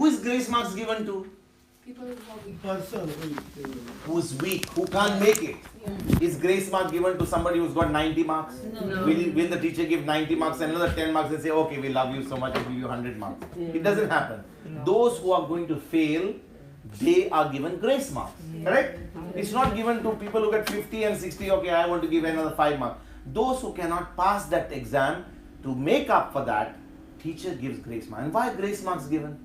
is grace marks given to? People who are weak. Person. Who's weak, who can't make it. Is grace mark given to somebody who's got 90 marks? No. Will the teacher give 90 marks and another 10 marks and say, okay, we love you so much, I'll give you 100 marks? It doesn't happen. Those who are going to fail, they are given grace marks. Correct? It's not given to people who get 50 and 60, okay, I want to give another 5 marks. Those who cannot pass that exam, to make up for that, teacher gives grace marks. And why grace marks given?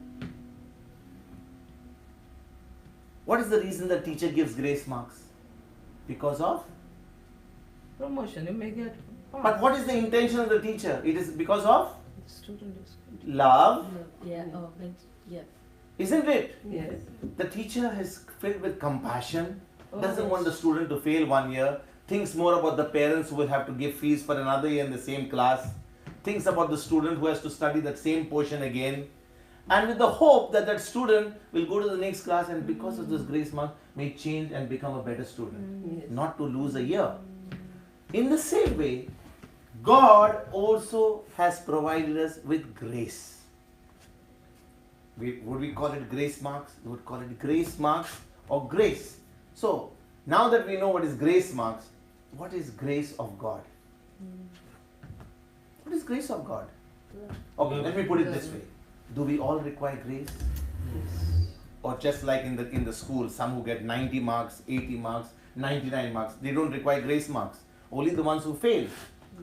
What is the reason the teacher gives grace marks? Because of? Promotion, you may get pass. But what is the intention of the teacher? It is because of Student is love, Yeah. Oh, thanks. Yeah. isn't it? yes. The teacher is filled with compassion, doesn't yes. want the student to fail 1 year, thinks more about the parents who will have to give fees for another year in the same class, thinks about the student who has to study that same portion again, and with the hope that that student will go to the next class and because of this grace mark may change and become a better student, Yes. not to lose a year. In the same way, God also has provided us with grace. Would we call it grace marks? We would call it grace marks or grace. So, now that we know what is grace marks, what is grace of God? What is grace of God? Okay, let me put it this way. Do we all require grace? Or just like in the school, some who get 90 marks, 80 marks, 99 marks, they don't require grace marks. Only the ones who fail.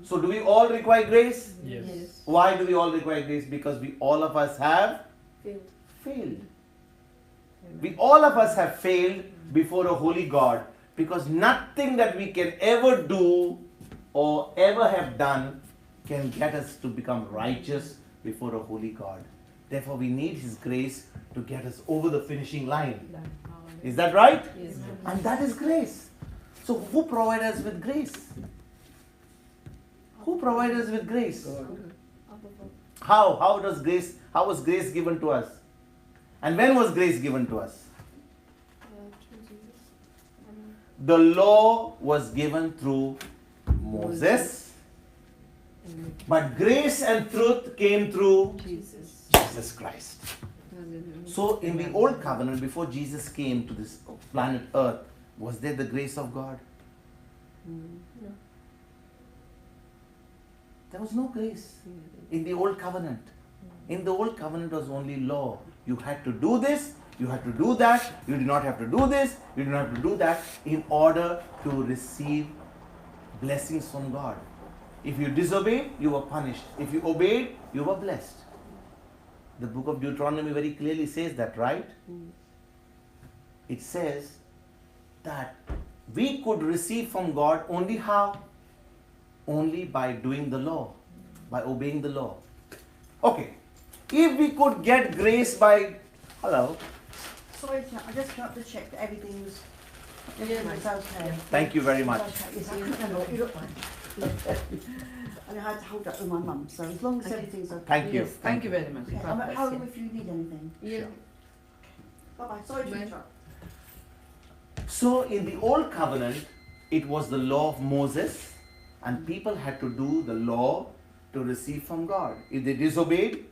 So do we all require grace? Yes. Why do we all require grace? Because we all of us have failed. We all of us have failed before a holy God because nothing that we can ever do or ever have done can get us to become righteous before a holy God. Therefore, we need His grace to get us over the finishing line. Is that right? Yes. And that is grace. So who provides us with grace? Who provides us with grace? How was grace given to us? And when was grace given to us? The law was given through Moses, but grace and truth came through Jesus Christ. So in the old covenant, before Jesus came to this planet Earth, was there the grace of God? No. There was no grace in the old covenant. In the old covenant was only law. You had to do this, you had to do that, you did not have to do this, you did not have to do that in order to receive blessings from God. If you disobeyed, you were punished. If you obeyed, you were blessed. The book of Deuteronomy very clearly says that, right? It says that we could receive from God only how? Only by doing the law, by obeying the law. Okay, if we could get grace by, hello, Sorry, I just got to check that everything was okay. thank you very much. Okay, yes, I couldn't remember what you looked like. And I had to hold up with my mum, so as long as Okay. everything's okay. Thank you. Yes, thank you very much. Okay, God I'm at bless home you. if you need anything. Yeah. Bye-bye, sorry to Bye. interrupt. So in the old covenant, it was the law of Moses, and people had to do the law to receive from God. If they disobeyed,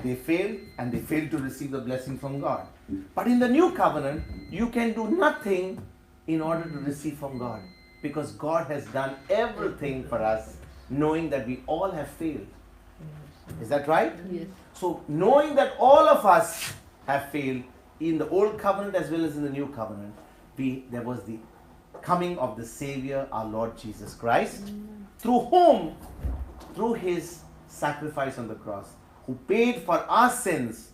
they failed, and they failed to receive the blessing from God. But in the new covenant, you can do nothing in order to receive from God, because God has done everything for us, knowing that we all have failed. Is that right? Yes. So knowing that all of us have failed in the old covenant as well as in the new covenant, there was the coming of the Savior, our Lord Jesus Christ, through whom, through His sacrifice on the cross, who paid for our sins,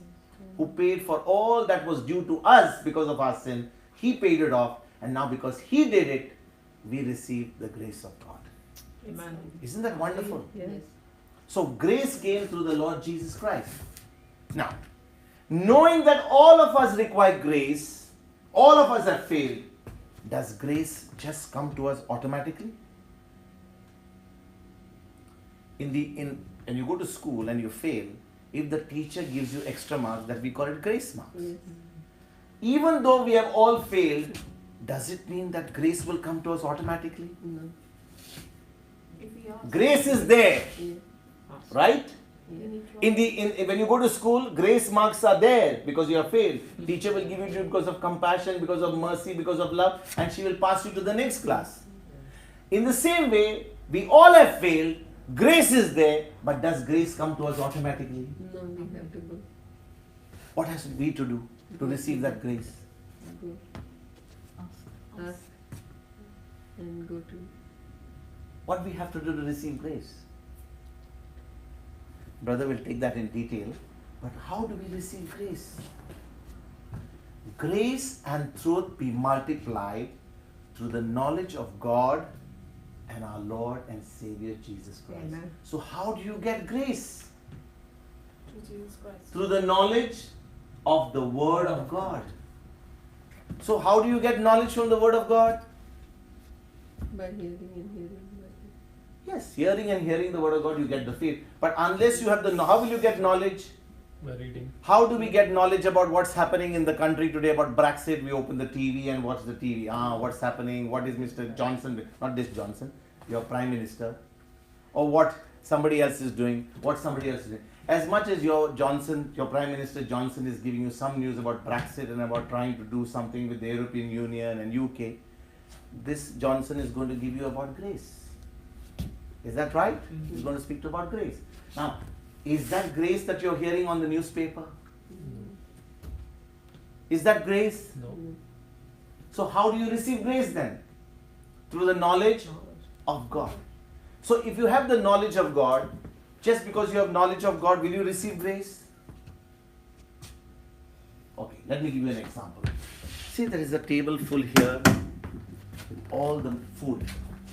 who paid for all that was due to us because of our sin. He paid it off, and now because He did it, we receive the grace of God. Amen. Isn't that wonderful? Yes. So grace came through the Lord Jesus Christ. Now, knowing that all of us require grace, all of us have failed, does grace just come to us automatically? When you go to school and you fail, if the teacher gives you extra marks, that we call it grace marks. Yes. Even though we have all failed, does it mean that grace will come to us automatically? No. If we ask, Grace is there, Yeah. right? You need to When you go to school, grace marks are there because you have failed. Teacher will give it to you because of compassion, because of mercy, because of love, and she will pass you to the next class. In the same way, we all have failed. Grace is there, but does grace come to us automatically? No, we have to go. What has we to do to receive that grace? Go. Ask. And go to. What we have to do to receive grace? Brother will take that in detail. But how do we receive grace? Grace and truth be multiplied through the knowledge of God and our Lord and Savior Jesus Christ. Amen. So how do you get grace? To Jesus Christ. Through the knowledge of the Word of God. So how do you get knowledge from the Word of God? By hearing and hearing. Yes, hearing and hearing the Word of God, you get the faith. But unless you have how will you get knowledge? By reading. How do we get knowledge about what's happening in the country today about Brexit? We open the TV and watch the TV. What's happening? What is Mr. Johnson, not this Johnson, your Prime Minister? Or what somebody else is doing, what somebody else is doing. As much as your Prime Minister Johnson is giving you some news about Brexit and about trying to do something with the European Union and UK, this Johnson is going to give you about grace. Is that right? He's going to speak to you about grace. Now, is that grace that you're hearing on the newspaper? Is that grace? No. So how do you receive grace then? Through the knowledge of God. So if you have the knowledge of God, just because you have knowledge of God, will you receive grace? Okay, let me give you an example. See, there is a table full here with all the food.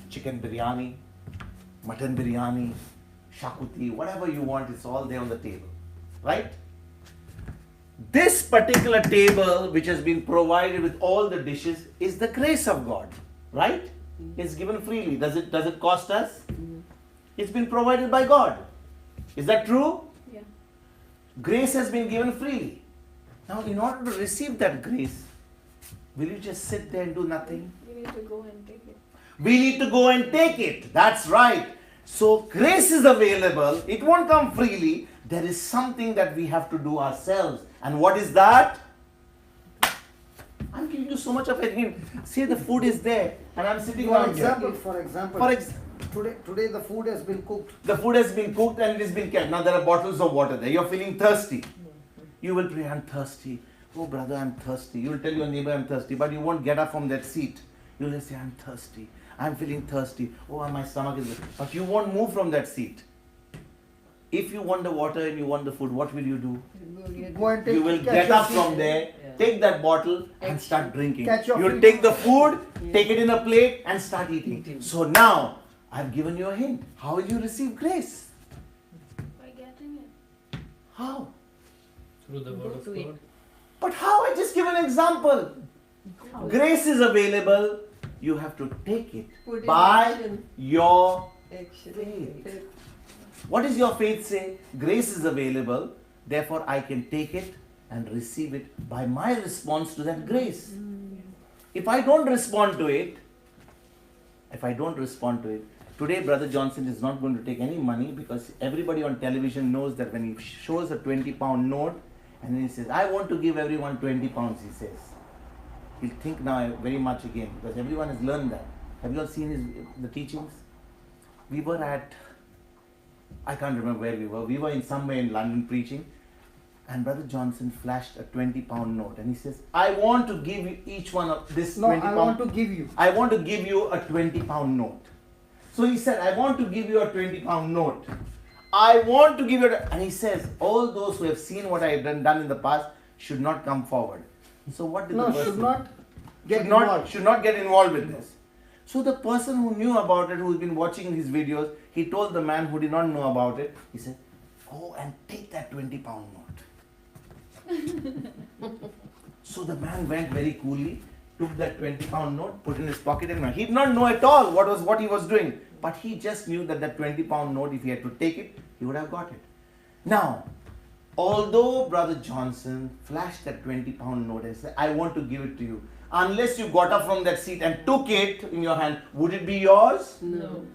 Chicken biryani, mutton biryani, shakuti, whatever you want, it's all there on the table. Right? This particular table, which has been provided with all the dishes, is the grace of God. Right? It's given freely. Does it cost us? It's been provided by God. Is that true? Yeah. Grace has been given freely. Now, in order to receive that grace, will you just sit there and do nothing? You need to go and take it. We need to go and take it. That's right. So grace is available. It won't come freely. There is something that we have to do ourselves. And what is that? I'm giving you so much of a hint. See, the food is there. And I'm sitting For down here. example, today the food has been cooked. The food has been cooked and it has been kept. Now there are bottles of water there. You're feeling thirsty. You will pray, I'm thirsty. Oh brother, I'm thirsty. You will tell your neighbor, I'm thirsty. But you won't get up from that seat. You will say, I'm thirsty. I'm feeling thirsty. Oh, my stomach is... But you won't move from that seat. If you want the water and you want the food, what will you do? Go and take, You will catch get your up feet. from there, take that bottle and start drinking. Catch your You'll feet. take the food, take it in a plate and start eating. So now, I've given you a hint. How will you receive grace? By getting it. How? Through the word of to it. God. But how? I just give an example. Grace is available. You have to take it Put in by action. your Action. faith. What does your faith say? Grace is available. Therefore, I can take it and receive it by my response to that grace. If I don't respond to it, today Brother Johnson is not going to take any money because everybody on television knows that when he shows a 20-pound note and then he says, I want to give everyone 20 pounds, he says. He'll think now very much again because everyone has learned that. Have you all seen the teachings? We were at, I can't remember where we were. We were in somewhere in London preaching. And Brother Johnson flashed a 20-pound note and he says, I want to give you each one of this 20 pound. I want to give you. I want to give you a 20-pound note. So he said, I want to give you a 20-pound note. I want to give you and he says, all those who have seen what I have done in the past should not come forward. So what did the person should not get involved with this. So the person who knew about it, who's been watching his videos, he told the man who did not know about it, he said, go and take that 20-pound note. So the man went very coolly, took that 20-pound note, put in his pocket and went. He did not know at all what he was doing. But he just knew that 20-pound note, if he had to take it, he would have got it. Now, although Brother Johnson flashed that 20-pound note and said, I want to give it to you, unless you got up from that seat and took it in your hand, would it be yours? No.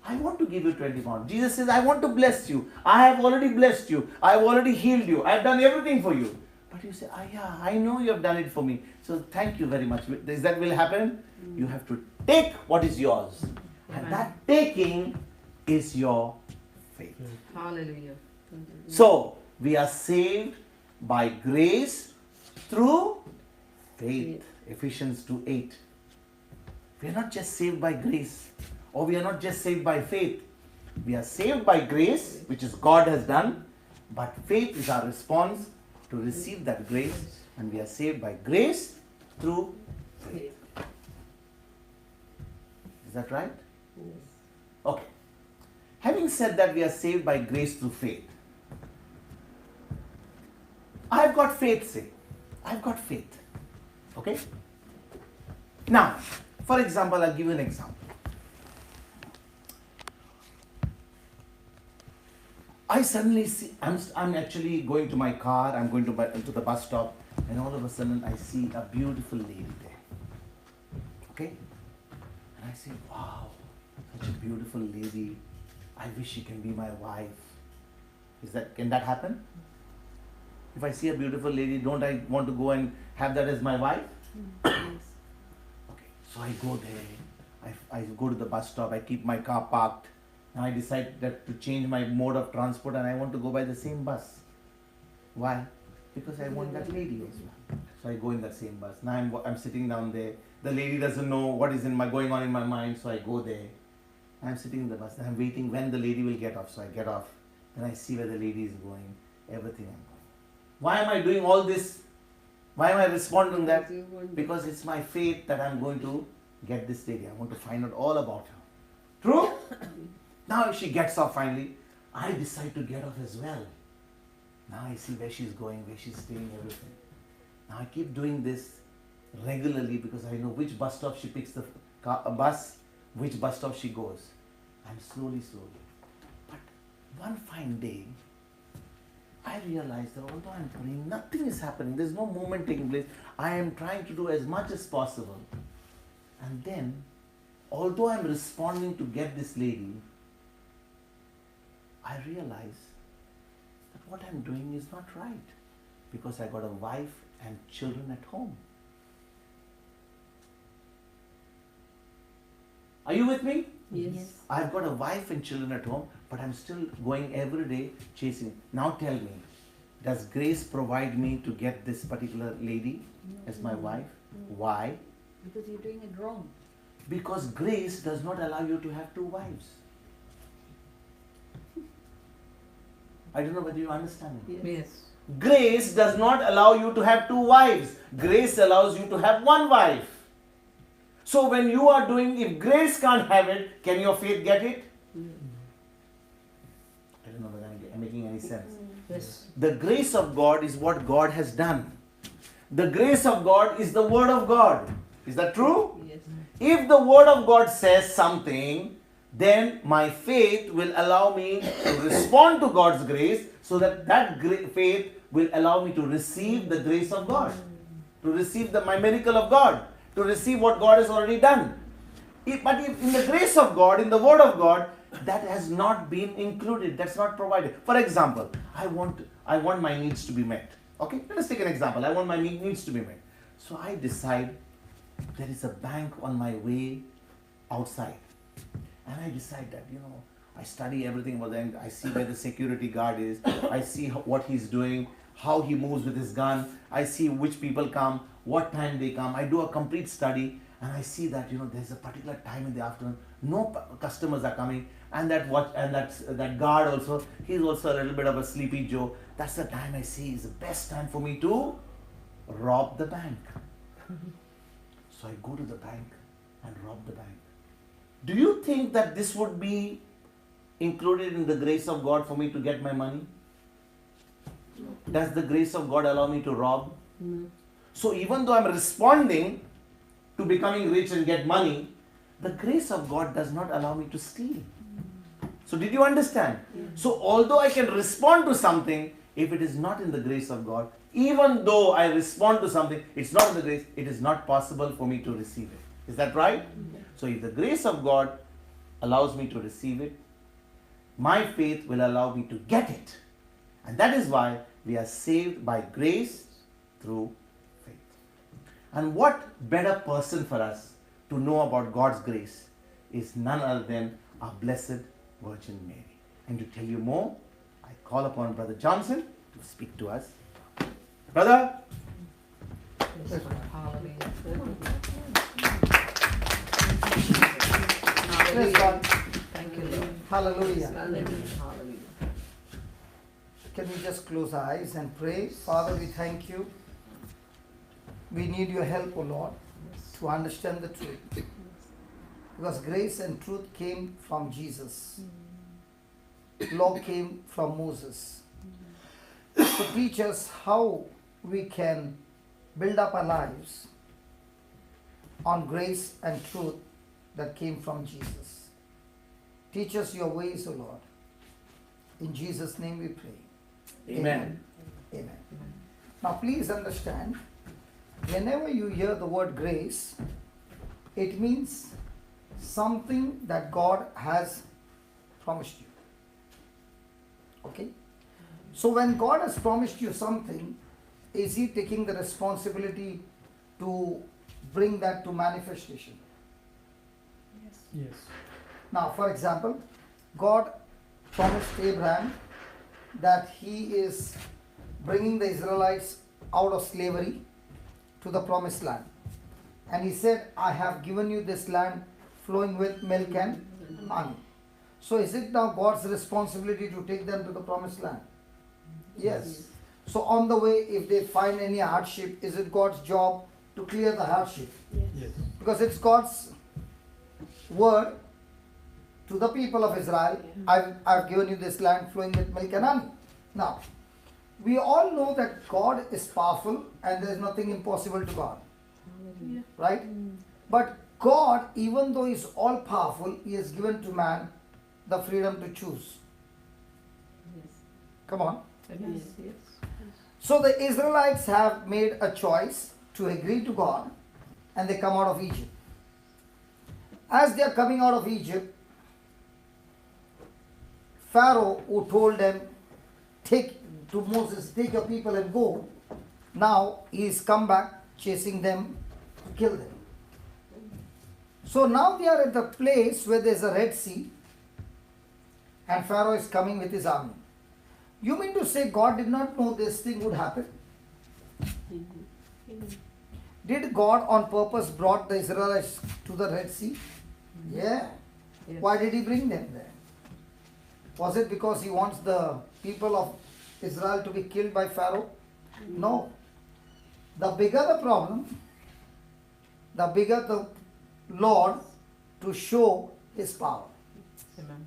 I want to give you 20 pounds. Jesus says, I want to bless you. I have already blessed you. I have already healed you. I have done everything for you. But you say, yeah, I know you have done it for me. So thank you very much. Is that will happen? You have to take what is yours. And that taking is your faith. Hallelujah. So, we are saved by grace through faith. Ephesians 2:8. We are not just saved by grace, or we are not just saved by faith. We are saved by grace, which is God has done, but faith is our response to receive that grace, and we are saved by grace through faith. Is that right? Yes. Okay. Having said that we are saved by grace through faith, I've got faith, say. I've got faith. Okay? Now, for example, I'll give you an example. I suddenly see, I'm actually going to my car, I'm going to the bus stop, and all of a sudden I see a beautiful lady there. Okay? And I say, wow, such a beautiful lady. I wish she can be my wife. Can that happen? If I see a beautiful lady, don't I want to go and have that as my wife? Yes. Okay, so I go there, I go to the bus stop, I keep my car parked, and I decide that to change my mode of transport and I want to go by the same bus. Why? Because I want that lady as well. So I go in that same bus. Now I'm sitting down there. The lady doesn't know what is going on in my mind, so I go there. I'm sitting in the bus and I'm waiting when the lady will get off. So I get off, then I see where the lady is going, everything I'm going. Why am I doing all this? Why am I responding that? Because it's my faith that I'm going to get this lady. I want to find out all about her. True? Now if she gets off finally, I decide to get off as well. Now I see where she's going, where she's staying, everything. Now I keep doing this regularly because I know which bus stop she picks the bus, which bus stop she goes. And slowly. But one fine day, I realized that although I'm praying, nothing is happening. There's no movement taking place. I am trying to do as much as possible. And then, although I'm responding to get this lady, I realize that what I'm doing is not right. Because I got a wife and children at home. Are you with me? Yes. I've got a wife and children at home, but I'm still going every day chasing. Now tell me, does grace provide me to get this particular lady as my wife? Why? Because you're doing it wrong. Because grace does not allow you to have two wives. I don't know whether you understand me. Yes. Grace does not allow you to have two wives. Grace allows you to have one wife. So when you are doing, if grace can't have it, can your faith get it? I don't know whether I'm making any sense. Yes. The grace of God is what God has done. The grace of God is the word of God. Is that true? Yes. If the word of God says something, then my faith will allow me to respond to God's grace, so that faith will allow me to receive the grace of God, to receive my miracle of God, to receive what God has already done. But if in the grace of God, in the word of God, that has not been included, that's not provided. For example, I want my needs to be met. Okay, let us take an example. I want my needs to be met. So I decide there is a bank on my way outside. And I decide that, I study everything about them. I see where the security guard is. I see what he's doing, how he moves with his gun. I see which people come, what time they come. I do a complete study, and I see that, there's a particular time in the afternoon, no customers are coming, and that guard also, he's also a little bit of a sleepy Joe. That's the time I see is the best time for me to rob the bank. So I go to the bank and rob the bank. Do you think that this would be included in the grace of God for me to get my money? Does the grace of God allow me to rob? No. So even though I'm responding to becoming rich and get money, the grace of God does not allow me to steal. So did you understand? So although I can respond to something, if it is not in the grace of God, even though I respond to something, it's not in the grace, it is not possible for me to receive it. Is that right? So if the grace of God allows me to receive it. My faith will allow me to get it. And that is why we are saved by grace through faith. And what better person for us to know about God's grace is none other than our Blessed Virgin Mary. And to tell you more, I call upon Brother Johnson to speak to us. Brother, Yes, Lord. Hallelujah. Praise God. Thank you, Lord. Hallelujah. Hallelujah. Hallelujah. Can we just close our eyes and pray? Father, we thank you. We need your help, O Lord, to understand the truth. Because grace and truth came from Jesus. Law came from Moses. So teach us how we can build up our lives on grace and truth that came from Jesus. Teach us your ways, O Lord. In Jesus' name we pray. Amen. Amen. Now please understand, whenever you hear the word grace, it means something that God has promised you. Okay? So when God has promised you something, is He taking the responsibility to bring that to manifestation? Yes. Now, for example, God promised Abraham that He is bringing the Israelites out of slavery to the promised land. And He said, I have given you this land flowing with milk and honey. So is it now God's responsibility to take them to the promised land? Yes. So on the way, if they find any hardship, is it God's job to clear the hardship? Yes. Because it's God's word to the people of Israel, I've given you this land flowing with milk and honey. Now, we all know that God is powerful and there is nothing impossible to God. Yeah. Right? But God, even though He is all powerful, He has given to man the freedom to choose. Come on. Yes. Yes. So the Israelites have made a choice to agree to God and they come out of Egypt. As they are coming out of Egypt, Pharaoh, who told them, take to Moses, take your people and go, now he is come back chasing them to kill them. So now they are at the place where there is a Red Sea and Pharaoh is coming with his army. You mean to say God did not know this thing would happen? Did God on purpose brought the Israelites to the Red Sea? Yeah. Yes. Why did He bring them there? Was it because He wants the people of Israel to be killed by Pharaoh? No. The bigger the problem, the bigger the Lord to show His power. Amen.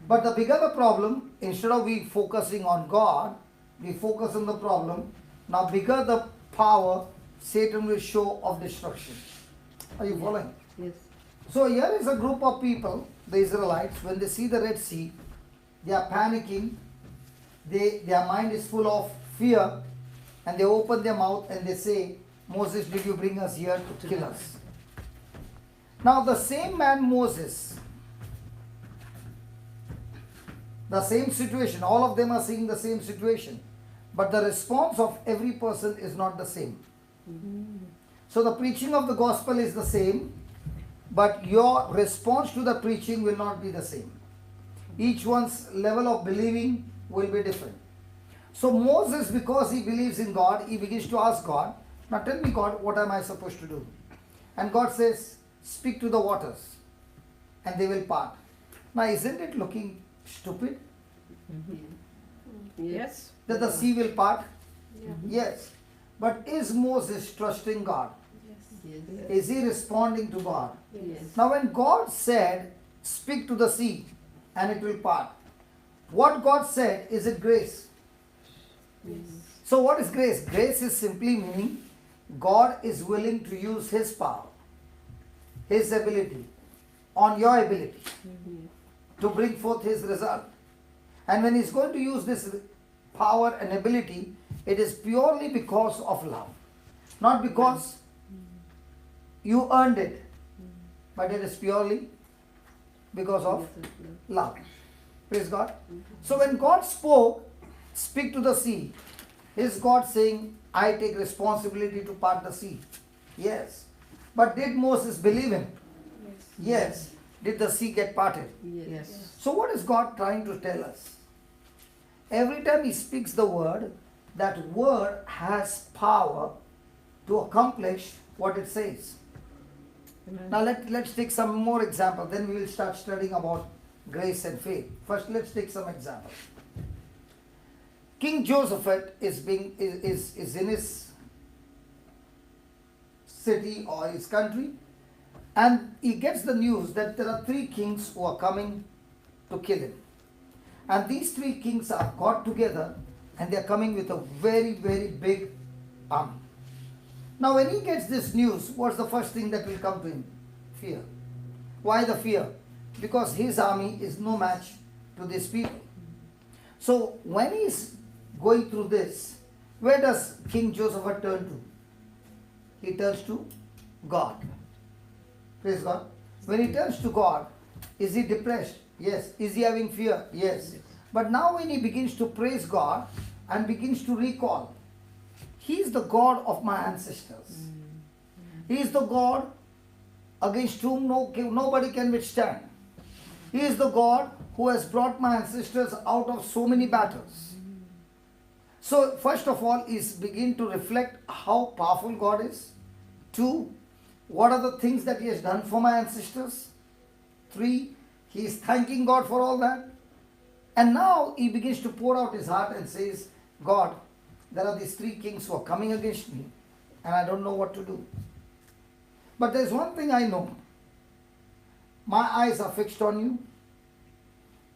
But the bigger the problem, instead of we focusing on God, we focus on the problem. Now bigger the power, Satan will show of destruction. Are you following? Yes. So here is a group of people, the Israelites, when they see the Red Sea, they are panicking, their mind is full of fear, and they open their mouth and they say, Moses, did you bring us here to kill us? Now the same man Moses, the same situation, all of them are seeing the same situation, but the response of every person is not the same. So the preaching of the gospel is the same, but your response to the preaching will not be the same. Each one's level of believing will be different. So Moses, because he believes in God, he begins to ask God, now tell me God, what am I supposed to do? And God says, speak to the waters and they will part. Now isn't it looking stupid Yes. that the sea will part? Yeah. Yes. But is Moses trusting God? Yes. Is he responding to God? Yes. Now when God said, speak to the sea and it will part, what God said, is it grace? Yes. So what is grace? Grace is simply meaning God is willing to use His power, His ability on your ability to bring forth His result. And when He's going to use this power and ability, it is purely because of love. Not because you earned it, but it is purely Because of love. Praise God. So when God spoke, speak to the sea, is God saying, I take responsibility to part the sea? Yes. But did Moses believe him? Yes. Did the sea get parted? Yes. So what is God trying to tell us? Every time he speaks the word, that word has power to accomplish what it says. Amen. Now let's take some more examples, then we will start studying about grace and faith. First let's take some examples. King Josephat is in his city or his country, and he gets the news that there are 3 kings who are coming to kill him. And these 3 kings are got together and they are coming with a very, very big army. Now when he gets this news, what's the first thing that will come to him? Fear. Why the fear? Because his army is no match to these people. So when he's going through this, where does King Joseph turn to? He turns to God. Praise God. When he turns to God, is he depressed? Yes. Is he having fear? Yes. But now when he begins to praise God and begins to recall, he is the God of my ancestors. He is the God against whom nobody can withstand. He is the God who has brought my ancestors out of so many battles. So first of all is begin to reflect how powerful God is. 2, what are the things that he has done for my ancestors? 3, he is thanking God for all that. And now he begins to pour out his heart and says, God, there are these 3 kings who are coming against me and I don't know what to do. But there's one thing I know. My eyes are fixed on you.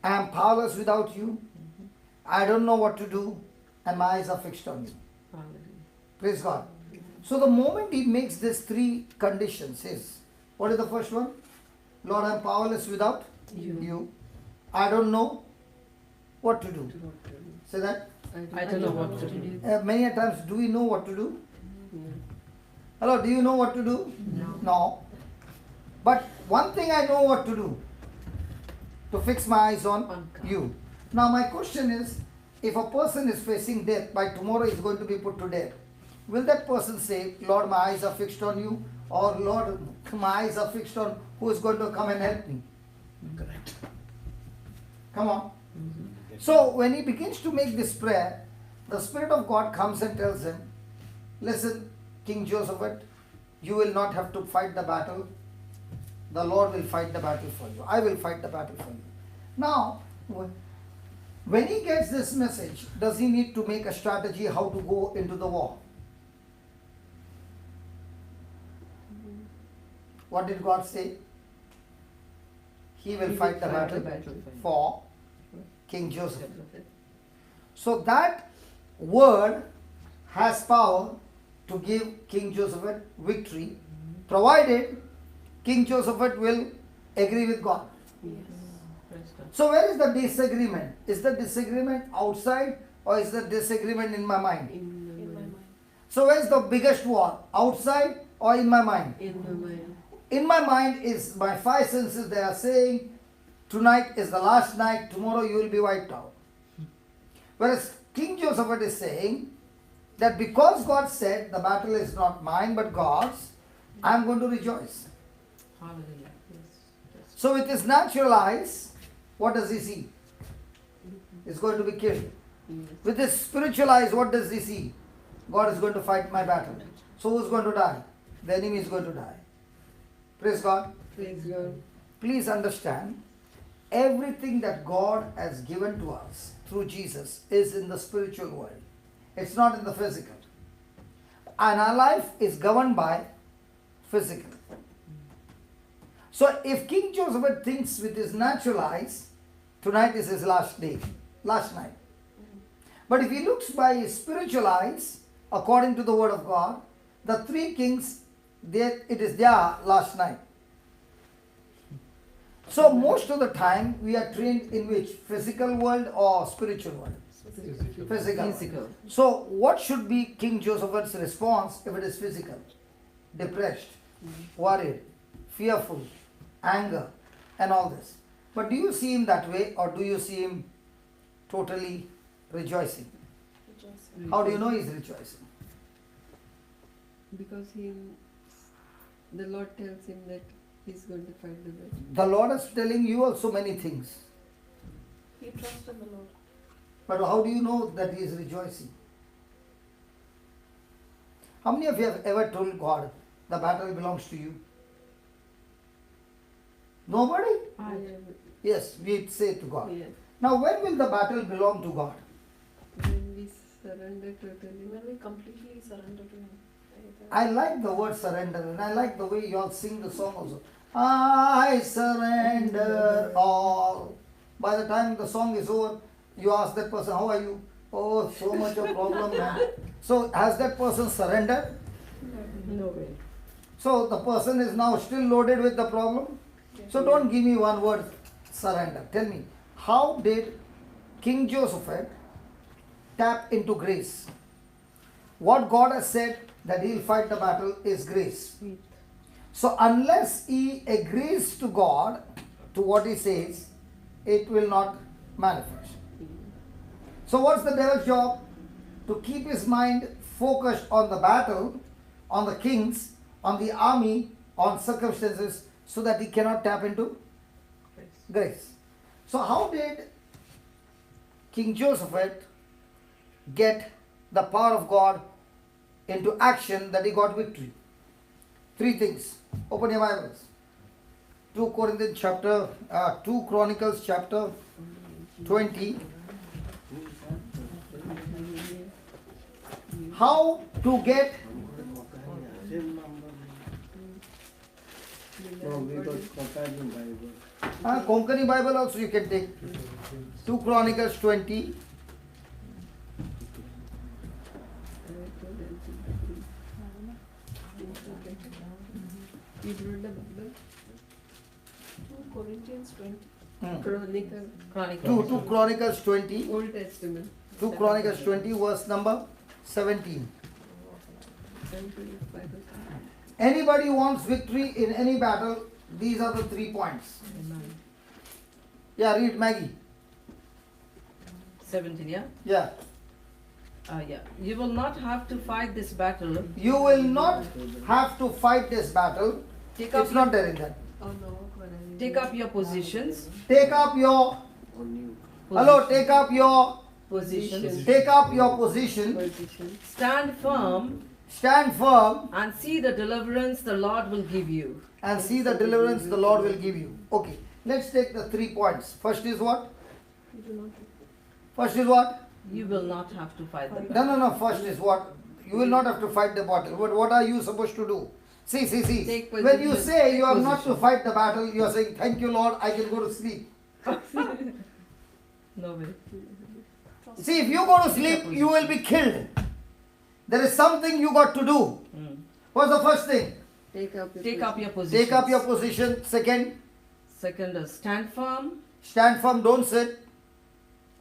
I am powerless without you. I don't know what to do and my eyes are fixed on you. Hallelujah. Praise God. So the moment he makes these 3 conditions is, what is the first one? Lord, I am powerless without you. I don't know what to do. Say that. I don't know what to do. Many a times, do we know what to do? Hello, do you know what to do? No. But one thing I know what to do, to fix my eyes on God. you. Now my question is, if a person is facing death, by tomorrow is going to be put to death, will that person say, Lord, my eyes are fixed on you? Or Lord, my eyes are fixed on who is going to come and help me? Correct. Come on. So when he begins to make this prayer, the Spirit of God comes and tells him, listen, King Josephat, you will not have to fight the battle. The Lord will fight the battle for you. I will fight the battle for you. Now, when he gets this message, does he need to make a strategy how to go into the war? What did God say? He will fight the battle for King Joseph. So that word has power to give King Josephat victory, provided King Josephat will agree with God. Yes. Praise God. So where is the disagreement? Is the disagreement outside or is the disagreement in my mind? In my mind. So where is the biggest war? Outside or in my mind? In my mind. In my mind is my 5 senses, they are saying, tonight is the last night, tomorrow you will be wiped out. Whereas King Josephat is saying that because God said the battle is not mine but God's, I am going to rejoice. Hallelujah. Yes. Yes. So with his natural eyes, what does he see? He's going to be killed. Yes. With his spiritual eyes, what does he see? God is going to fight my battle. So who's going to die? The enemy is going to die. Praise God. Praise God. Please understand, everything that God has given to us through Jesus is in the spiritual world. It's not in the physical. And our life is governed by physical. So if King Joseph thinks with his natural eyes, tonight is his last day, last night. But if he looks by his spiritual eyes, according to the word of God, the 3 kings, it is their last night. So most of the time we are trained in which? Physical world or spiritual world? Physical. Physical. So what should be King Josephat's response if it is physical? Depressed, worried, fearful, anger and all this. But do you see him that way, or do you see him totally rejoicing? Rejoicing. How do you know he's rejoicing? Because the Lord tells him that he's going to fight the battle. The Lord is telling you also many things. He trusts in the Lord. But how do you know that he is rejoicing? How many of you have ever told God, the battle belongs to you? Nobody? Yes, we say to God. Yeah. Now, when will the battle belong to God? When we surrender totally. When we completely surrender to Him. I like the word surrender, and I like the way you all sing the song also. I surrender all. By the time the song is over, you ask that person, how are you? Oh, so much of problem, man. So, has that person surrendered? No way. So, the person is now still loaded with the problem? So, don't give me one word, surrender. Tell me, how did King Joseph tap into grace? What God has said that he'll fight the battle is grace. So, unless he agrees to God, to what he says, it will not manifest. So, what's the devil's job? To keep his mind focused on the battle, on the kings, on the army, on circumstances, so that he cannot tap into grace. So, how did King Joseph get the power of God into action that he got victory? Three things. Open your Bibles. 2 Chronicles chapter 20. How to get Konkani Bible also you can take. 2 Chronicles 20. You wrote the Bible? 2 Corinthians 20. Chronicle. 2 Chronicles 20. Old Testament. 2 Chronicles 20 verse number 17. Anybody wants victory in any battle, these are the 3 points. Yeah, read Maggie. 17, yeah? Yeah. Yeah. You will not have to fight this battle. You will not have to fight this battle. Take up, It's not there in that. Oh no. take up your positions. Take up your, hello, take up your, Positions. take up your position. Position. Stand firm Stand firm and see the deliverance the Lord will give you. and see the deliverance the Lord will give you. Okay, let's take the 3 points. First is what? You do not. First is what? You will not have to fight the battle. No. First is what? You will not have to fight the battle. What are you supposed to do? See. Take When you position. say you are not to Position. fight the battle, you are saying, thank you Lord, I can go to sleep. No way. See, if you go to sleep, you will be killed. There is something you got to do. What's the first thing? Take up your Take up position. your positions. Take up your position. Second, Second is stand firm. stand firm, don't sit.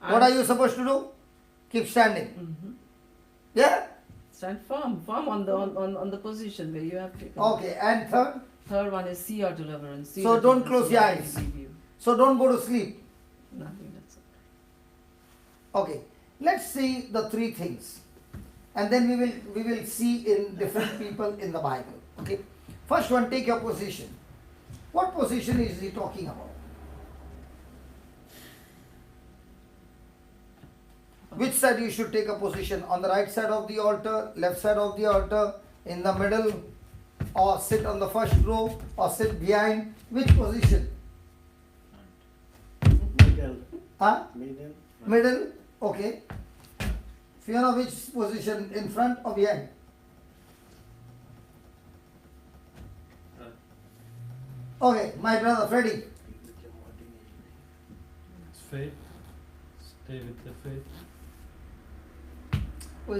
What and- are you supposed to do? Keep standing. Mhm. Yeah? Stand firm on the position where you have taken. Okay, and third, Third one is see your deliverance. See So the don't deliverance close your the Lord eyes. will give you. so don't go to sleep. Nothing, that's it. Okay, let's see the 3 things. And then we will see in different people in the Bible. Okay. First one, take your position. What position is he talking about? Which side you should take a position? On the right side of the altar, left side of the altar, in the middle, or sit on the first row, or sit behind? Which position? Middle. Huh? Middle. Middle? Okay. Fiona, which position? In front or behind? Okay, my brother Freddy. It's faith. Stay with the faith.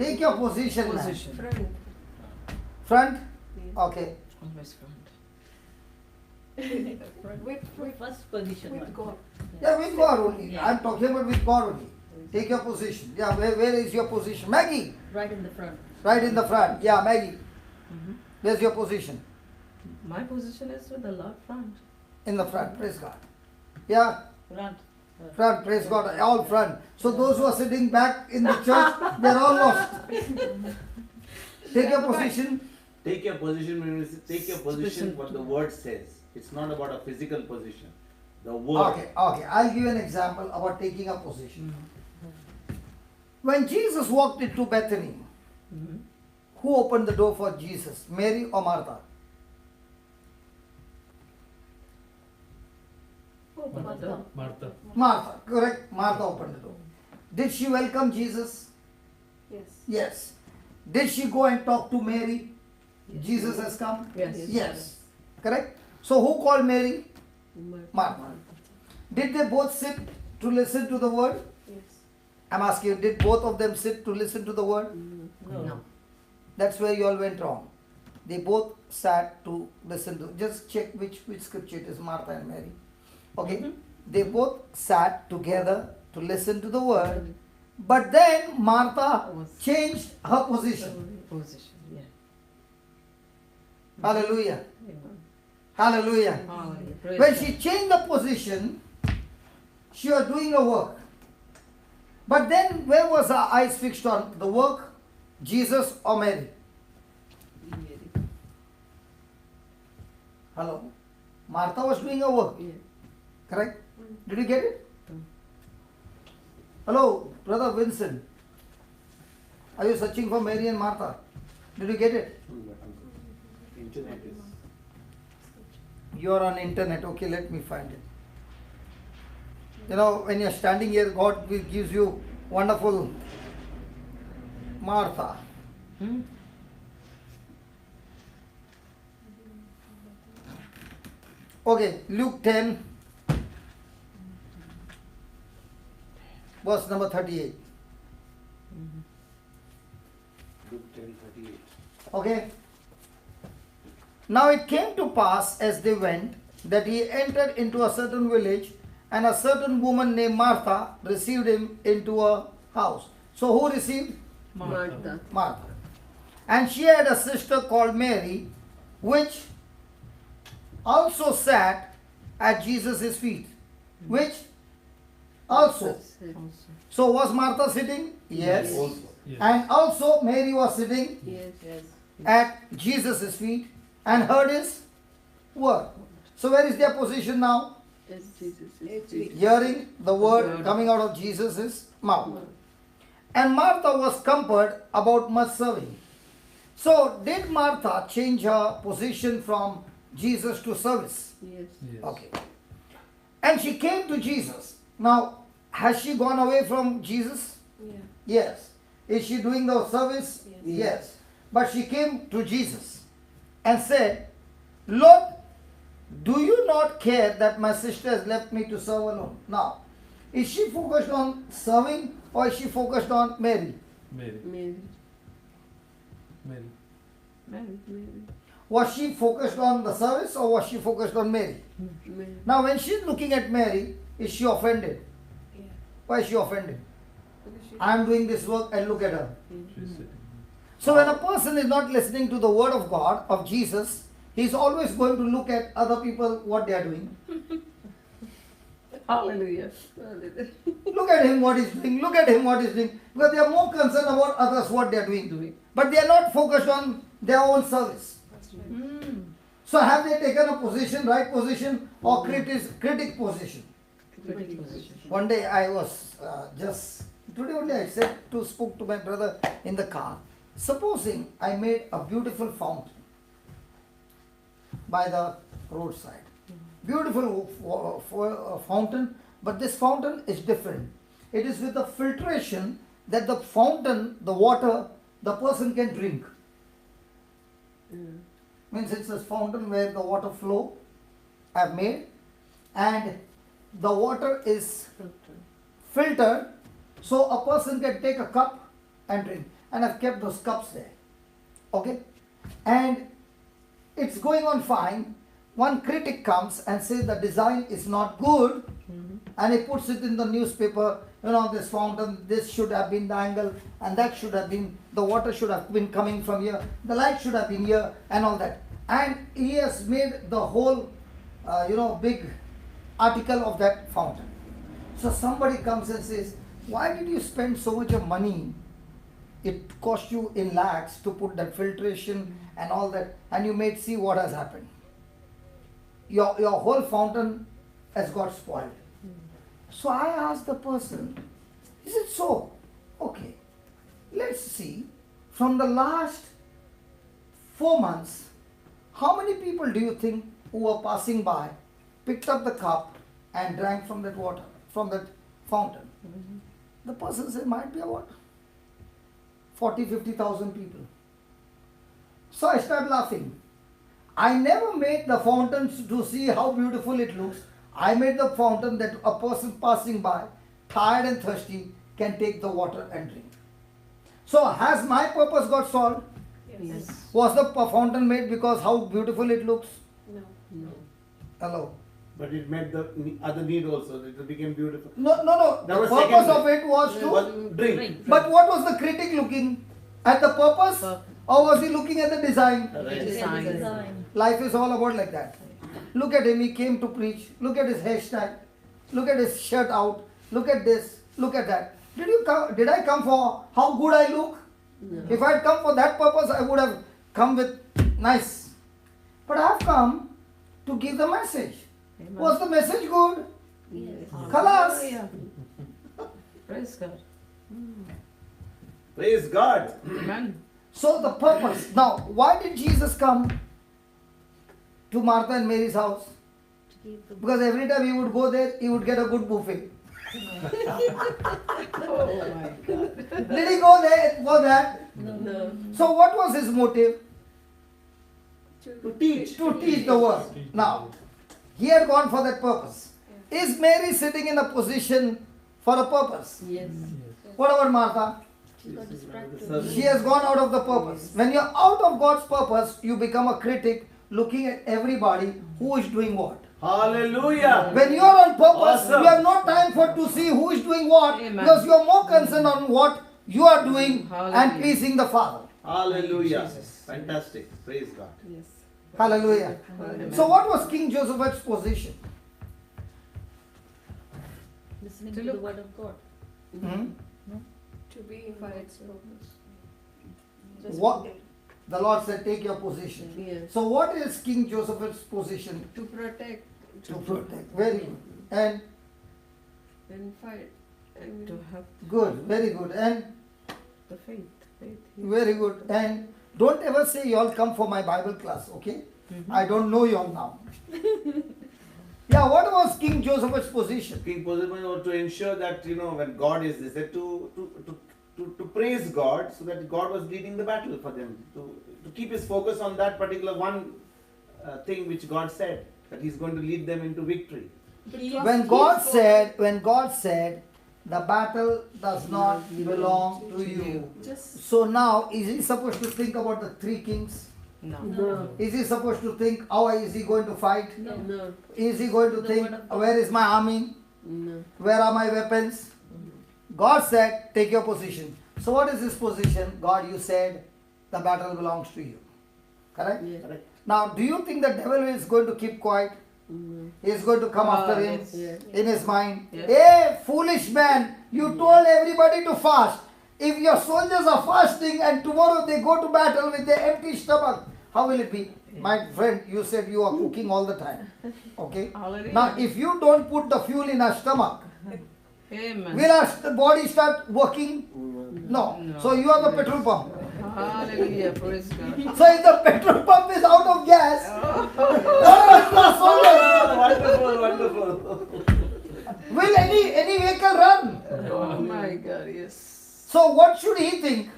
Take your position. man. Position. Front. Front? Yeah. Okay. Always front. With First position. with God. Yeah, with God only. Yeah. I'm talking about with God only. Take your position. Yeah, where is your position? Maggie, Right in the front. right in the front. Yeah, Maggie, Mhm. where's your position? My position is with the Lord front. In the front. Praise God. Yeah, Front. front, praise God, all front. So those who are sitting back in the church, they're all lost. Take your position. Take your position when we say take your position what the word says. It's not about a physical position. The word. Okay, I'll give you an example about taking a position. When Jesus walked into Bethany, who opened the door for Jesus? Mary or Martha? Martha. Martha. Martha, correct. Martha opened the door. Did she welcome Jesus? Yes. Yes. Did she go and talk to Mary? Jesus has come? Yes. Yes. Correct? So who called Mary? Martha. Martha. Did they both sit to listen to the word? Yes. I'm asking you, did both of them sit to listen to the word? No. That's where you all went wrong. They both sat to listen to. Just check which scripture it is, Martha and Mary. Okay? They both sat together to listen to the word. But then Martha changed her position. Position, yeah. Hallelujah. Amen. Hallelujah. Hallelujah. Praise When God. she changed the position, she was doing a work. But then where was her eyes fixed on? The work, Jesus or Mary? Mary. Hello? Martha was doing a work. Yeah. Correct? Did you get it? Hello, Brother Vincent. Are you searching for Mary and Martha? Did you get it? Internet is. You are on internet. Okay, let me find it. You know, when you're standing here, God gives you wonderful Martha. Okay, Luke 10, verse number 38. Luke 10:38. Okay. Now it came to pass as they went that he entered into a certain village, and a certain woman named Martha received him into her house. So who received? Martha. Martha. And she had a sister called Mary, which also sat at Jesus' feet. Which also. So was Martha sitting? Yes. Also. Yes. And also Mary was sitting Yes. Yes. at Jesus' feet and heard his word. So where is their position now? As Jesus is It's speaking. Hearing the word Word. coming out of Jesus' mouth. And Martha was comforted about much serving. So did Martha change her position from Jesus to service? Yes. Yes. Okay. And she came to Jesus. Now, has she gone away from Jesus? Yeah. Yes. Is she doing the service? Yes. Yes. But she came to Jesus and said, Lord, do you not care that my sister has left me to serve alone? Now, is she focused on serving or is she focused on Mary? Mary. Mary. Mary. Mary. Mary. Was she focused on the service or was she focused on Mary? Mary. Now, when she's looking at Mary, is she offended? Yeah. Why is she offended? Because she. I am doing this work and look at her. She's sitting. So when a person is not listening to the word of God, of Jesus, he's always going to look at other people, what they are doing. Hallelujah. Hallelujah. Look at him what he's doing. Look at him what he's doing. Because they are more concerned about others, what they are doing. But they are not focused on their own service. That's right. So have they taken a position, right position or critic position? Critical position. One day I was today only I spoke to my brother in the car. Supposing I made a beautiful fountain by the roadside. Beautiful fountain, but this fountain is different. It is with a filtration that the fountain, the water, the person can drink. Means it's a fountain where the water flow I've made and the water is filtered so a person can take a cup and drink. And I've kept those cups there. Okay? And it's going on fine. One critic comes and says the design is not good and he puts it in the newspaper, this fountain, this should have been the angle and that should have been, the water should have been coming from here, the light should have been here and all that. And he has made the whole, big article of that fountain. So somebody comes and says, why did you spend so much of money? It cost you in lakhs to put that filtration and all that, and you may see what has happened. Your whole fountain has got spoiled. So I asked the person, is it so? Okay, let's see, from the last 4 months, how many people do you think who were passing by picked up the cup and drank from that water, from that fountain? The person said, might be about 40,000-50,000 people. So I started laughing. I never made the fountains to see how beautiful it looks. I made the fountain that a person passing by, tired and thirsty, can take the water and drink. So has my purpose got solved? Yes. Was the fountain made because how beautiful it looks? No. No. Hello? But it met the other need also. It became beautiful. No. That The was purpose secondary. of it was to. What? Drink. But what was the critic looking at the purpose, or was he looking at the design? Right. Design. Life is all about like that. Look at him, he came to preach. Look at his hairstyle. Look at his shirt out. Look at this. Look at that. Did I come for how good I look? No. If I had come for that purpose, I would have come with nice. But I have come to give the message. Amen. Was the message good? Yes. Khalas. Hallelujah. Praise God. Praise God. Amen. So the purpose. Now, why did Jesus come to Martha and Mary's house? To give the Because every time he would go there, he would get a good buffet. Oh my God. Did he go there for that? No. So what was his motive? To teach. To teach the word. Now, he had gone for that purpose. Is Mary sitting in a position for a purpose? Yes. What about Martha? she got distracted. She has gone out of the purpose. When you're out of God's purpose, you become a critic looking at everybody who is doing what. Hallelujah. When you are on purpose, Awesome. you have no time for to see who is doing what, Amen. because you are more concerned on what you are doing Hallelujah. and pleasing the Father. Hallelujah. Fantastic. Praise God. Yes. Hallelujah. Amen. So what was King Josephat's position? Listening To to the look. word of God. Hmm? To be for its purpose. Just What? forget. The Lord said, take your position. Yes. So what is King Josephat's position? To protect. To protect. Very good. And And fight. And To have good, very good. And the faith. Faith. very good. And don't ever say you all come for my Bible class, okay? I don't know you all now. Yeah, what was King Josephat's position? King Position was to ensure that, when God is this, that to praise God, so that God was leading the battle for them, to keep his focus on that particular one thing which God said, that he's going to lead them into victory. When God said, the battle does not belong to you. just So now, is he supposed to think about the three kings? No. No. Is he supposed to think, how is he going to fight? No. no. Is he going to The think, word of God. where is my army? No. Where are my weapons? God said, take your position. So what is his position? God, you said, the battle belongs to you. Correct? Yes. Correct? Now, do you think the devil is going to keep quiet? No. He is going to come Ah, after him yes. Yes. in his mind. Yes. Hey, foolish man, you told everybody to fast. If your soldiers are fasting and tomorrow they go to battle with their empty stomach, how will it be? My friend, you said you are cooking all the time. Okay? Hallelujah. Now, if you don't put the fuel in our stomach, Amen. will our body start working? No. No. So you are the petrol pump. Hallelujah. Praise God. So if the petrol pump is out of gas, Wonderful, wonderful. will any vehicle run? Oh my God. Yes. So what should he think?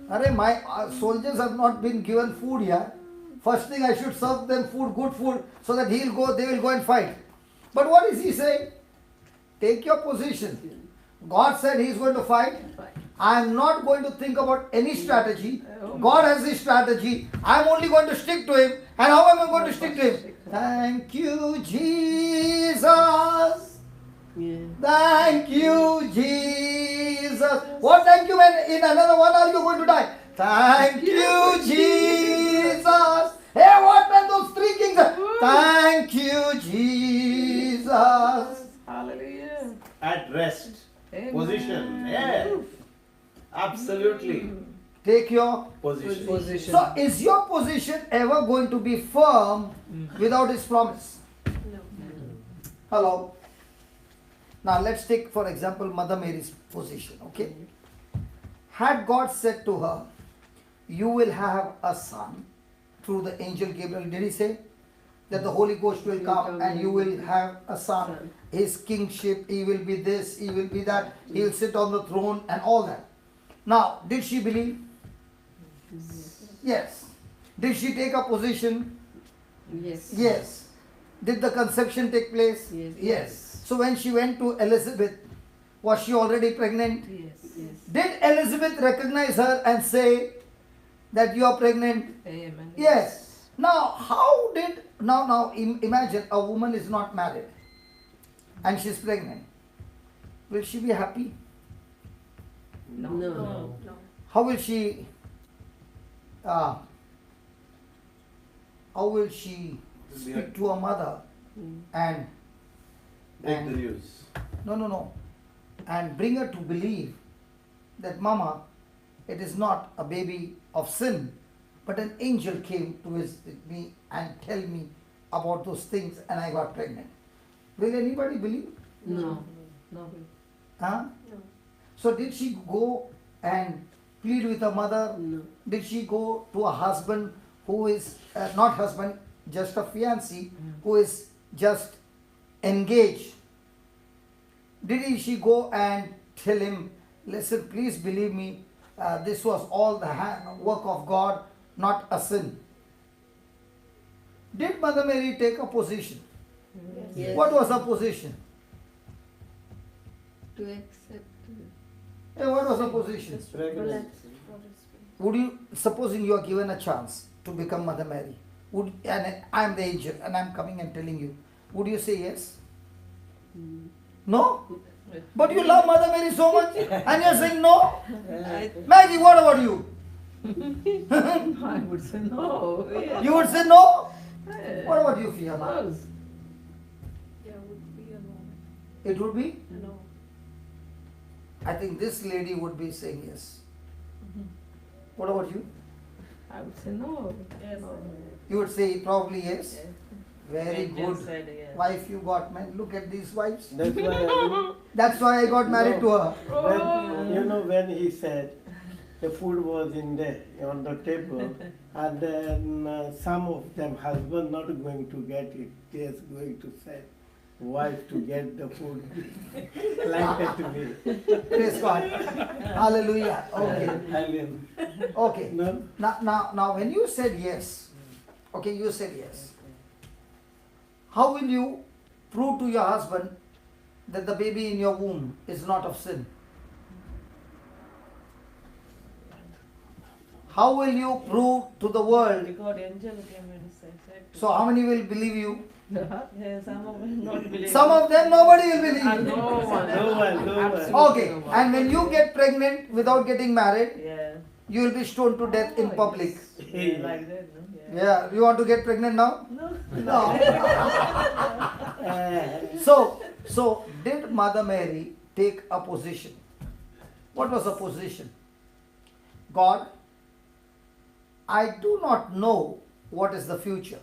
Arey, my soldiers have not been given food yet. First thing I should serve them food, good food, so that they will go and fight. But what is he saying? Take your position. God said he is going to fight. I am not going to think about any strategy. God has his strategy. I am only going to stick to him. And how am I going to stick to him? Thank you, Jesus. Yeah. Thank you, Jesus. What thank you when in another 1 hour you're going to die? Thank you, Jesus. Hey, what when those three kings? Thank you, Jesus. best Amen. position. Yes. Absolutely. Take your Position. Position. So is your position ever going to be firm without his promise? No. Hello. Now let's take for example Mother Mary's position, okay? Had God said to her, you will have a son through the angel Gabriel, did he say? That the Holy Ghost will come and you will have a son. His kingship, he will be this, he will be that, he will sit on the throne and all that. Now, did she believe? Yes. Did she take a position? Yes. Yes. Did the conception take place? Yes. Yes. So when she went to Elizabeth, was she already pregnant? Yes. Yes. Did Elizabeth recognize her and say that you are pregnant? Amen. Yes. Now, how did, now imagine a woman is not married and she's pregnant. Will she be happy? No. No. How will she, how will she speak to a mother and Break the news. no, and bring her to believe that mama, it is not a baby of sin, but an angel came to visit me and tell me about those things and I got pregnant. Will anybody believe? No. No. Huh? No. So did she go and plead with her mother? No. Did she go to a husband who is not husband, just a fiancé who is just engaged? Did she go and tell him, listen, please believe me, this was all the work of God, not a sin? Did Mother Mary take a position? Yes. What was her position? To accept. What was her position? Relax for his faith. Would you, supposing you are given a chance to become Mother Mary, and I am the angel and I am coming and telling you, would you say yes? No? But you love Mother Mary so much and you are saying no? Maggie, what about you? I would say no. Yes. You would say no? Yes. What about you, Fiona? No. Yeah, would be a no. It would be? No. I think this lady would be saying yes. What about you? I would say no. Yes. You would say probably yes. Very Angel good said yes. wife you got, man. Look at these wives. That's why That's why I got married to her. when he said the food was on the table, and then some of them husband not going to get it, just going to send wife to get the food like that to me. Praise God. Hallelujah. Okay. Hallelujah. Okay. No? Now, when you said yes, okay, you said yes. How will you prove to your husband that the baby in your womb is not of sin? How will you prove to the world? Because angel came and said So how many will believe you? yeah, some of them not believe. Some of them, nobody will believe No you. one. No one. Absolutely Okay, no one. and when you get pregnant without getting married, Yeah. you will be stoned to death in public. Yeah, like that, no? Yeah. Yeah, you want to get pregnant now? No. No. So did Mother Mary take a position? What was her position? God, I do not know what is the future,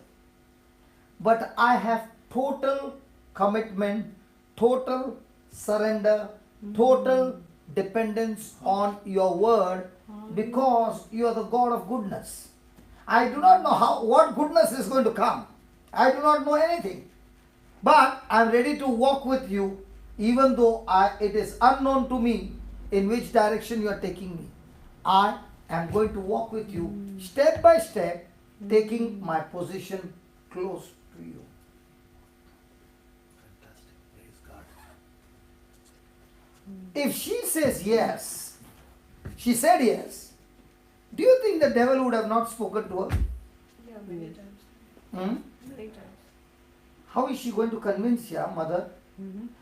but I have total commitment, total surrender, total dependence on your word because you are the God of goodness. I do not know what goodness is going to come. I do not know anything. But I am ready to walk with you even though it is unknown to me in which direction you are taking me. I am going to walk with you step by step, taking my position close to you. Fantastic. Praise God. If she says yes, she said yes, do you think the devil would have not spoken to her? Yeah, many times. Hmm? Many times. How is she going to convince you, mother?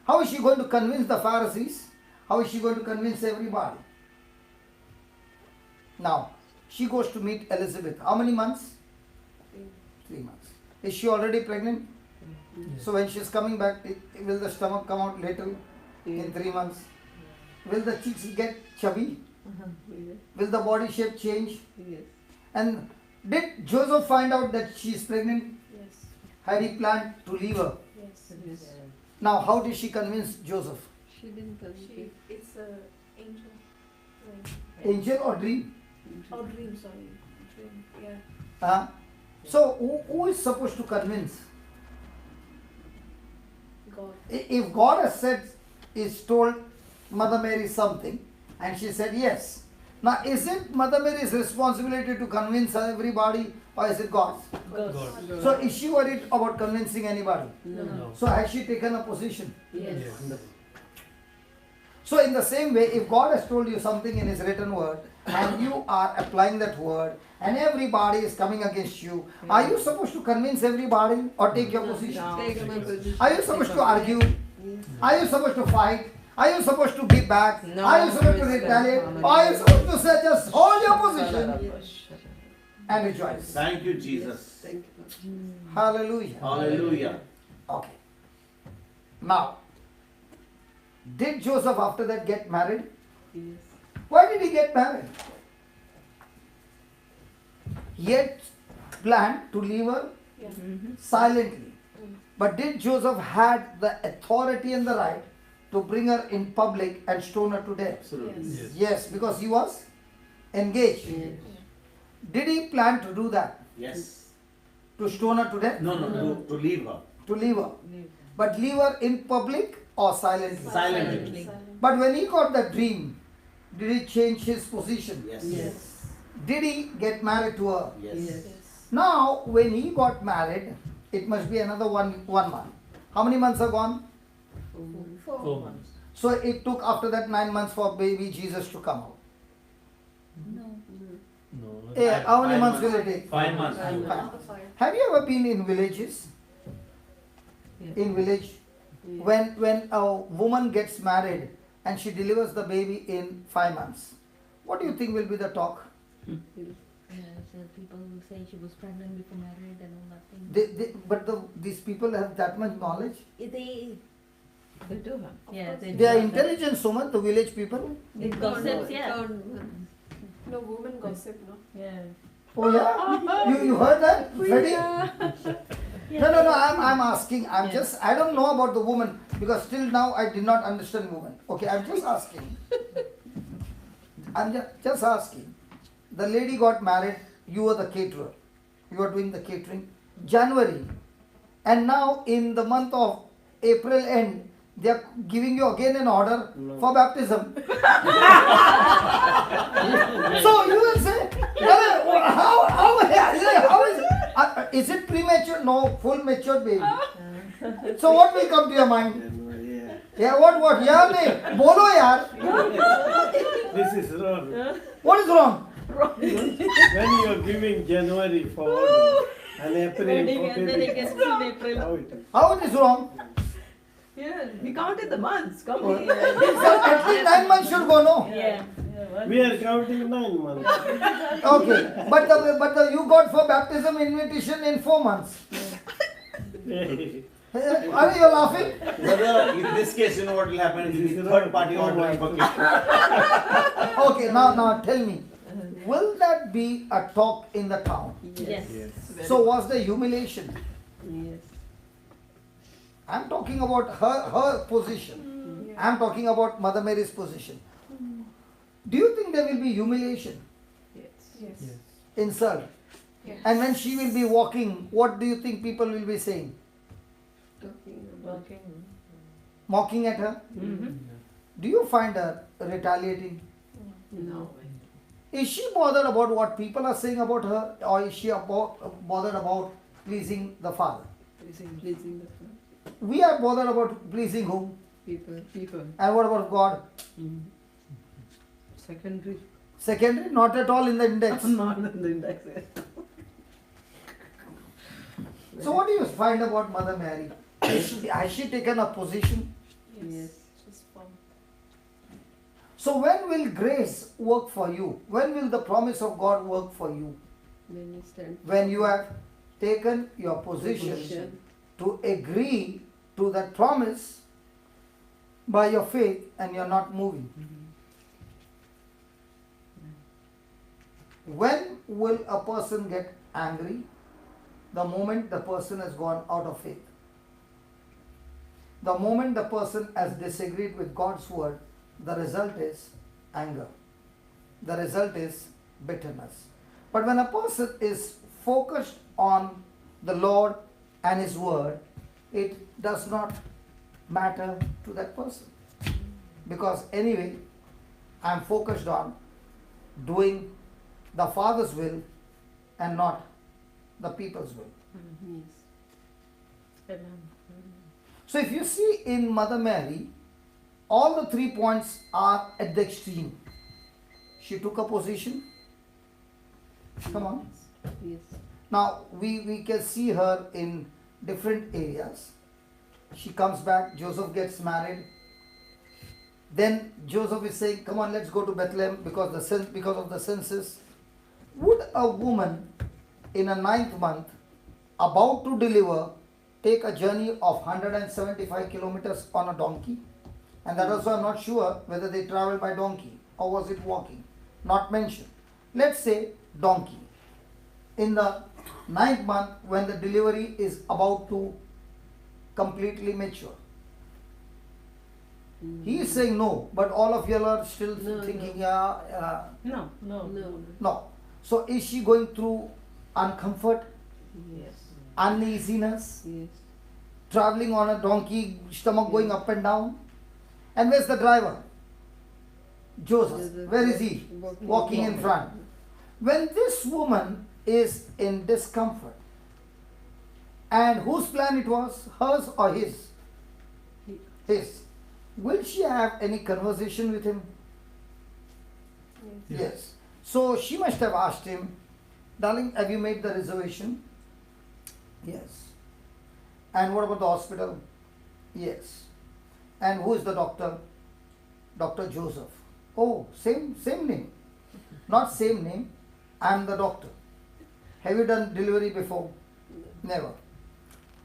How is she going to convince the Pharisees? How is she going to convince everybody? Now, she goes to meet Elizabeth. How many months? 3 months. Is she already pregnant? So when she is coming back, will the stomach come out little? in 3 months? Will the cheeks get chubby? Yes. Will the body shape change? Yes. And did Joseph find out that she is pregnant? Yes. Had he planned to leave her? Yes. Yes. Now, how did she convince Joseph? She didn't convince. It's a angel. Like, Angel or dream? or dream, sorry. Dream. Yeah. So, who is supposed to convince? God. If God has said, is told Mother Mary something, and she said yes. Now, is it Mother Mary's responsibility to convince everybody, or is it God's? God. So, is she worried about convincing anybody? No. So, has she taken a position? Yes. So, in the same way, if God has told you something in His written word, and you are applying that word, and everybody is coming against you, are you supposed to convince everybody or take your position? Take my position. Are you supposed to argue? Yes. Are you supposed to fight? Are you supposed to be back? No, Are you supposed to praise retaliate? God. Or are you supposed to say just hold your position and rejoice? Thank you, Jesus. Thank you. Hallelujah. Hallelujah. Okay. Now, did Joseph after that get married? Yes. Why did he get married? He had planned to leave her Yeah. silently. Mm. But did Joseph had the authority and the right to bring her in public and stone her to death? Absolutely. Yes. Yes, because he was engaged. Yes. Did he plan to do that? Yes. To stone her to death? No, to leave her. To leave her. But leave her in public or silently? Silently. Silent. But when he got the dream, did he change his position? Yes. Yes. Did he get married to her? Yes. Yes. Yes. Now, when he got married, it must be another one month. How many months are gone? 4 months. So it took after that 9 months for baby Jesus to come out. No. Yeah, how many 5 months will it take? 5 months. Five months. After 5. Have you ever been in villages? Yes. In village, Yes. when a woman gets married and she delivers the baby in 5 months, what do you think will be the talk? Yeah, so people will say she was pregnant before married and all that thing. These people have that much knowledge. They do have. Yeah, They are intelligent so much, the village people. It gossips, yeah. No, women gossip, no? Yeah. Oh yeah? You heard that? Ready? No, I'm asking. I don't know about the woman because till now I did not understand woman. Okay, I'm just asking. I'm just asking. The lady got married, you were the caterer. You were doing the catering. January. And now in the month of April end, they are giving you again an order for baptism. So you will say, how is it premature? No, full mature baby. So what will come to your mind? Yeah. Yeah, what? Yeah, nahi. Bolo yaar. This is wrong. What is wrong? When you are giving January for order and April Wedding for and then it baby, gets in April. how it is? How it is wrong? Yeah, we counted the months. Come So on. at least 9 months should go, no? Yeah. We are counting 9 months. Okay, but you got for baptism invitation in 4 months. Are you laughing? Brother, in this case, you know what will happen? It will be third party ordering for kids. Okay, now tell me, will that be a talk in the town? Yes. So was the humiliation? Yes. I'm talking about her position. I'm talking about Mother Mary's position. Do you think there will be humiliation, Yes. Yes. insult? Yes. And when she will be walking, what do you think people will be saying? Talking about Mocking at her? Do you find her retaliating? no. Is she bothered about what people are saying about her, or is she bothered about pleasing the Father? Pleasing the Father. We are bothered about pleasing whom? People. And what about God? Secondary. Secondary? Not at all in the index. Not in the index. So what do you find about Mother Mary? Has she taken a position? Yes. She's firm. So when will grace work for you? When will the promise of God work for you? When you stand. When you have taken your position to agree to that promise by your faith and you're not moving. When will a person get angry? The moment the person has gone out of faith. The moment the person has disagreed with God's word, the result is anger. The result is bitterness. But when a person is focused on the Lord and His word, it does not matter to that person. Because anyway, I am focused on doing the Father's will and not the people's will. Yes. So if you see in Mother Mary, all the 3 points are at the extreme. She took a position. Come on. Yes. Now we can see her in different areas. She comes back, Joseph gets married. Then Joseph is saying, come on, let's go to Bethlehem because of the census. Would a woman in a 9th month about to deliver take a journey of 175 kilometers on a donkey? And that also I'm not sure whether they traveled by donkey or was it walking. Not mentioned. Let's say donkey. In the 9th month when the delivery is about to completely mature. He is saying no, but all of you are still No, thinking, no. No. no. So is she going through uncomfort, Yes. uneasiness, Yes. traveling on a donkey, stomach going up and down? And where's the driver? Joseph. Where is he? Walking in front. When this woman is in discomfort, and whose plan it was? Hers or his? His. Will she have any conversation with him? Yes. So she must have asked him, darling, have you made the reservation? Yes. And what about the hospital? Yes. And who is the doctor? Dr. Joseph. Oh, same name. Not same name. I am the doctor. Have you done delivery before? Never.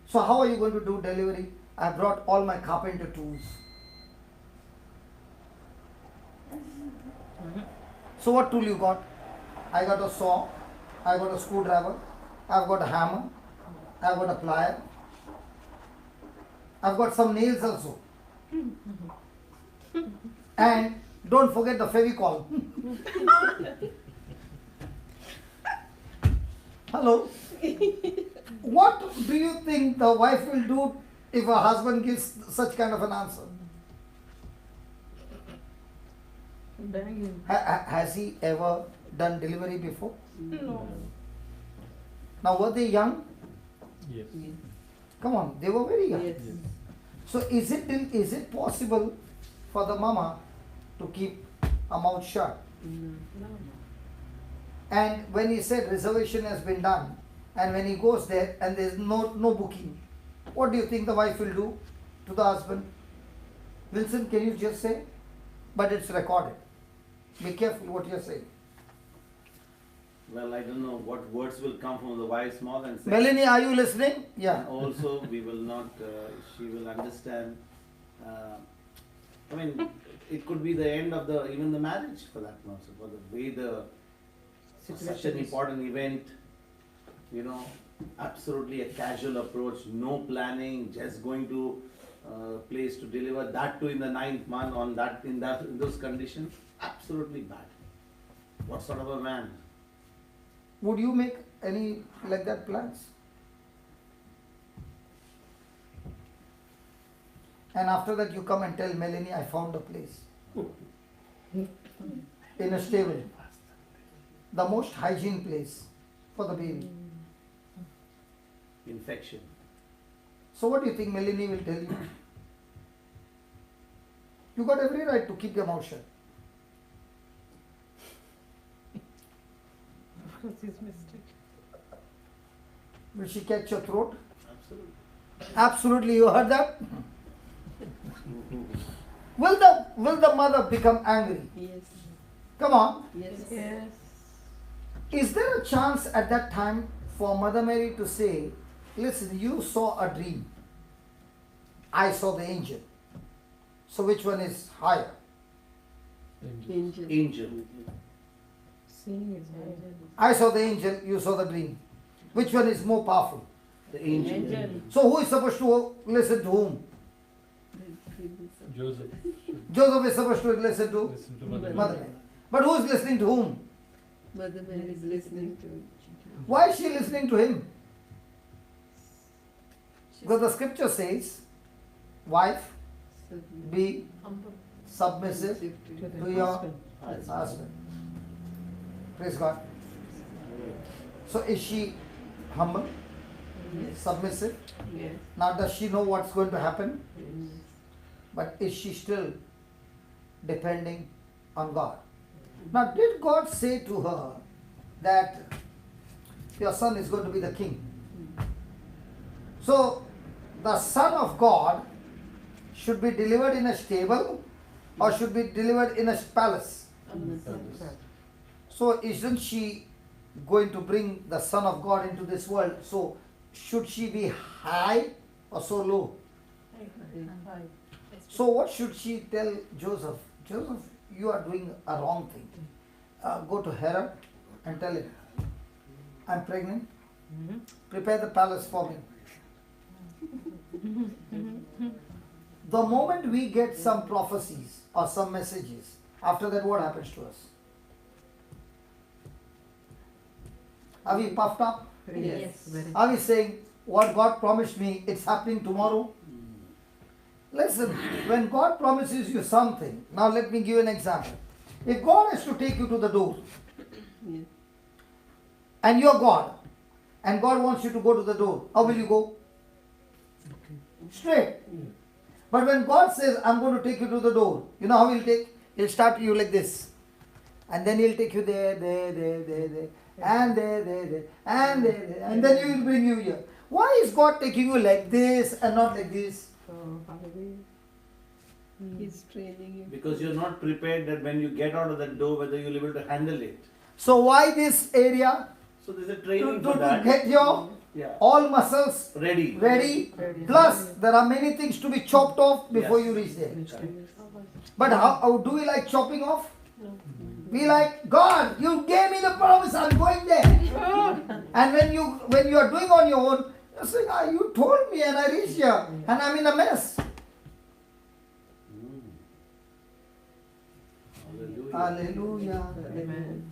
So how are you going to do delivery? I brought all my carpenter tools. So what tool you got? I got a saw, I got a screwdriver, I've got a hammer, I've got a plier, I've got some nails also. And don't forget the Fevicol. Hello? What do you think the wife will do if her husband gives such kind of an answer? Has he ever done delivery before? No. Now were they young? Yes. Come on, they were very young. Yes. So is it possible for the mama to keep her mouth shut? No. And when he said reservation has been done, and when he goes there and there is no booking, what do you think the wife will do to the husband? Wilson, can you just say? But it's recorded. Be careful what you're saying. Well, I don't know what words will come from the wife's mouth and say. Melanie, are you listening? Yeah. And also, we will not, she will understand. I mean, it could be the end of even the marriage for that matter. For the way such an important event, absolutely a casual approach, no planning, just going to place to deliver, that too in the 9th month in those conditions, absolutely bad. What sort of a man? Would you make any like that plans? And after that you come and tell Melanie, I found a place. In a stable. The most hygiene place for the baby. Infection. So what do you think Melanie will tell you? You got every right to keep your mouth shut. Because he's mistake. Will she catch your throat? Absolutely. Absolutely, you heard that? Will the mother become angry? Yes. Come on. Yes. Yes. Is there a chance at that time for Mother Mary to say, listen, you saw a dream. I saw the angel. So which one is higher? Angel. Angel. Seeing is very I saw the angel, you saw the dream. Which one is more powerful? The angel. Angel. So who is supposed to listen to whom? Joseph Joseph is supposed to listen to listen to Mother Mother Mary. Mary. But who is listening to whom? Mother Mary is listening to. Why is she listening to him? Because the scripture says, wife, be Humble. submissive to the to your husband. husband. Praise God. So is she humble, submissive? Yes. Now does she know what's going to happen? Yes. But is she still depending on God? Now did God say to her that your son is going to be the king? So the Son of God should be delivered in a stable or should be delivered in a palace? So isn't she going to bring the Son of God into this world? So should she be high or so low? High. So what should she tell Joseph? Joseph, you are doing a wrong thing. Go to Herod and tell him, I'm pregnant. Prepare the palace for me. The moment we get some prophecies or some messages, after that what happens to us? Are we puffed up? Yes. Very. Are we saying, what God promised me, it's happening tomorrow? Listen, when God promises you something, now let me give you an example. If God has to take you to the door, Yes. and you're God, and God wants you to go to the door, how will you go? Straight. But when God says, I'm going to take you to the door, you know how He'll take? He'll start you like this. And then He'll take you there, and there, and there, and then He will bring you here. Why is God taking you like this and not like this? He's training you. Because you're not prepared that when you get out of that door, whether you'll be able to handle it. So why this area? So there's a To, training for to that. get your Yeah. all muscles Ready. ready. Plus, there are many things to be chopped off before Yes. you reach there. Correct. But how do we like chopping off? No. We like, God, you gave me the promise, I'm going there. And when you are doing on your own, you're saying, you told me and I reached here and I'm in a mess. Hallelujah. Hallelujah. Amen.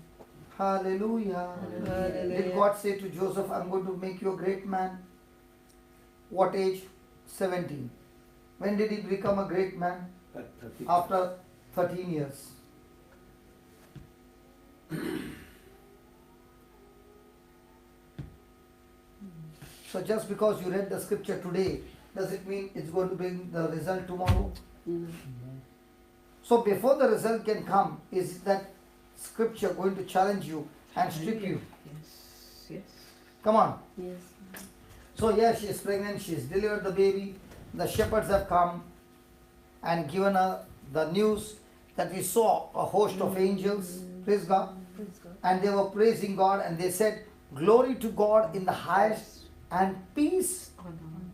Hallelujah. Hallelujah. Did God say to Joseph, I'm going to make you a great man? What age? 17. When did he become a great man? After 13 years. So just because you read the scripture today, does it mean it's going to bring the result tomorrow? No. So before the result can come, is that scripture going to challenge you and strip you? Yes. Yes. Come on. Yes. So yes, she is pregnant, she has delivered the baby. The shepherds have come and given her the news that we saw a host of angels, praise God, and they were praising God and they said, glory to God in the highest and peace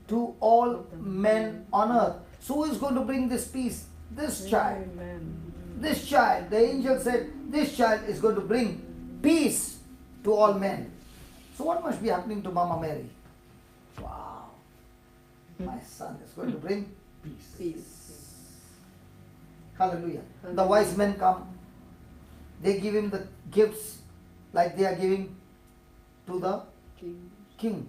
to all men on earth. So who is going to bring this peace? This child. Amen. This child, the angel said, this child is going to bring peace to all men. So what must be happening to Mama Mary? Wow, my son is going to bring Peace. Peace. Hallelujah. The wise men come. They give him the gifts like they are giving to the King. king.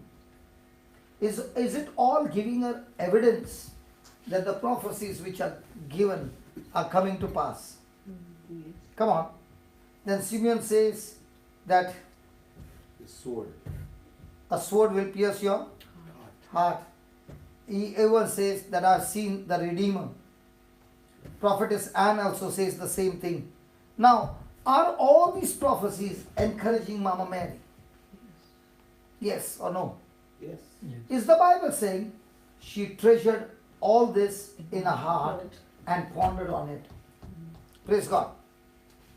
Is it all giving her evidence that the prophecies which are given are coming to pass? Yes. Come on. Then Simeon says that The sword. a sword will pierce your heart. He even says that I've seen the Redeemer. Prophetess Anne also says the same thing. Now, are all these prophecies encouraging Mama Mary? Yes or no? Yes. Is the Bible saying she treasured all this in her heart and pondered on it? Praise God.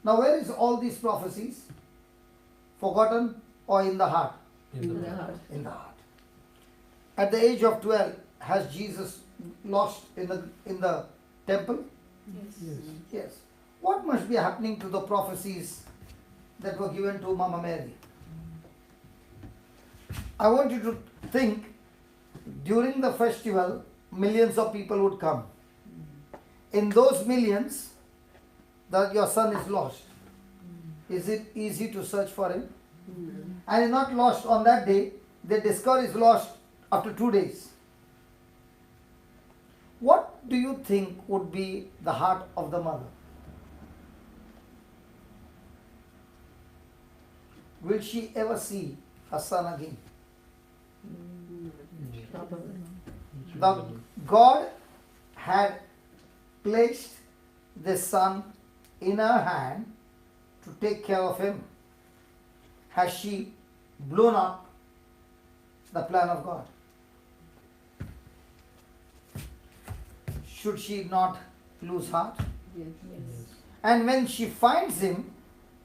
Now, where is all these prophecies? Forgotten or in the heart? In the heart. In the heart. At the age of 12, has Jesus lost in the temple? Yes. Yes. What must be happening to the prophecies that were given to Mama Mary? I want you to think, during the festival, millions of people would come. In those millions, that your son is lost. Is it easy to search for him? And he's not lost on that day. They discover he's lost after 2 days. What do you think would be the heart of the mother? Will she ever see her son again? The God had placed this son in her hand to take care of him. Has she blown up the plan of God? Should she not lose heart? Yes. And when she finds him,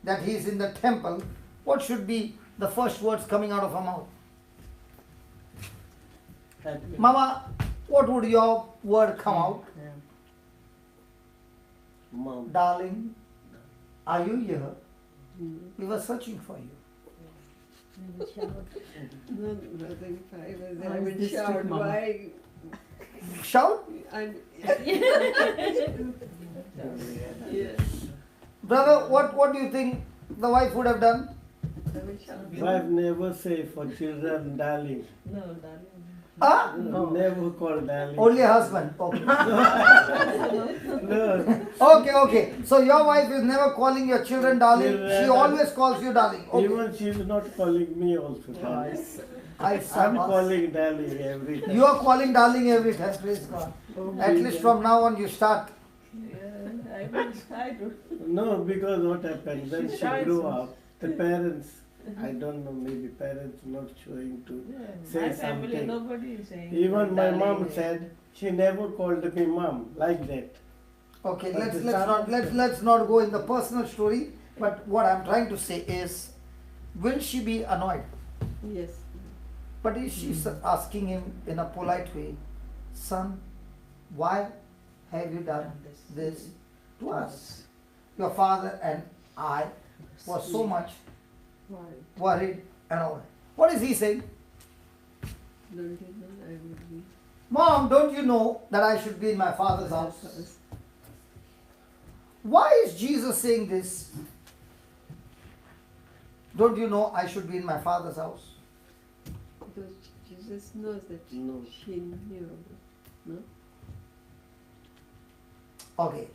that he is in the temple, what should be the first words coming out of her mouth? Happy. Mama, what would your word come out? Mom. Darling, are you here? We were searching for you. Never shout. No, brother, if I was there, How I is would this shout, strict, Mama? why? Shout. And Yeah. Brother, what do you think the wife would have done? I would shout. Wife never say for children darling. No, darling. Ah? Never call darling. Only husband. Okay. No. Okay. So your wife is never calling your children darling. She always calls you darling. Okay. Even she is not calling me also darling. I'm I'm calling darling every time. You are calling darling every time. Praise God. At least from now on you start. Yeah, I will try to. No, because what happened, when she Shy grew so- up, the parents, I don't know, maybe parents not showing to say My family, something. nobody is saying. Even my darling. mom said, she never called me mom, like that. Okay, But let's not go in the personal story. But what I'm trying to say is, will she be annoyed? Yes. But is she asking him in a polite way, son, why have you done this to us? Your father and I were so much Why? worried and all. What is he saying? Don't you know I would be? Mom, don't you know that I should be in my father's house? Why is Jesus saying this? Don't you know I should be in my father's house? Because Jesus knows that No. she knew. No? Okay.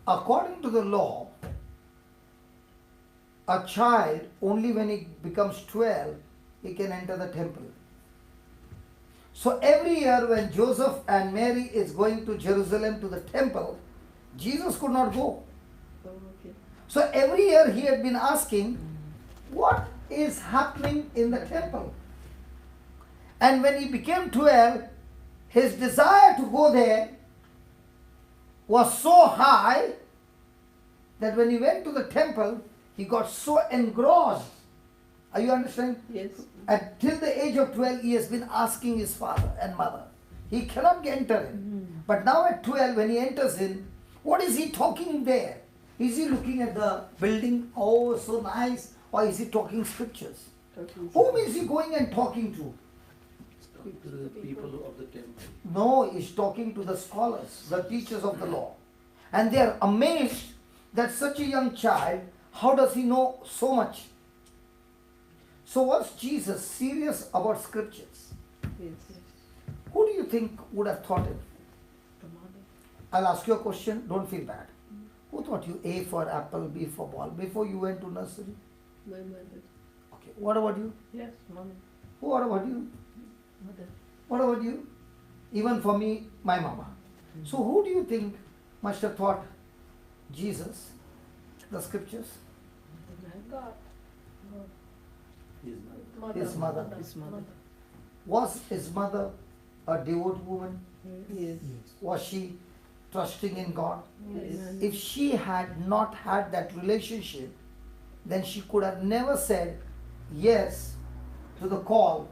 According to the law, a child, only when he becomes 12, he can enter the temple. So every year when Joseph and Mary is going to Jerusalem to the temple, Jesus could not go. Oh, okay. So every year he had been asking, what is happening in the temple? And when he became 12, his desire to go there was so high that when he went to the temple, he got so engrossed. Are you understanding? Yes. Until the age of 12, he has been asking his father and mother. He cannot enter in. But now at 12, when he enters in, what is he talking there? Is he looking at the building? Oh, so nice. Or is he talking scriptures? Talking Whom is he going and talking to? To the people of the temple. No, he's talking to the scholars, the teachers of the law. And they are amazed that such a young child, how does he know so much? So was Jesus serious about scriptures? Yes. Who do you think would have taught him? The mother. I'll ask you a question, don't feel bad. Who taught you A for apple, B for ball before you went to nursery? My mother. Okay, what about you? Yes, mommy. What about you? Mother. What about you? Even for me, my mama. So who do you think must have taught Jesus the scriptures? God. His mother. His mother. His mother. Was his mother a devout woman? Yes. Was she trusting in God? Yes. If she had not had that relationship, then she could have never said yes to the call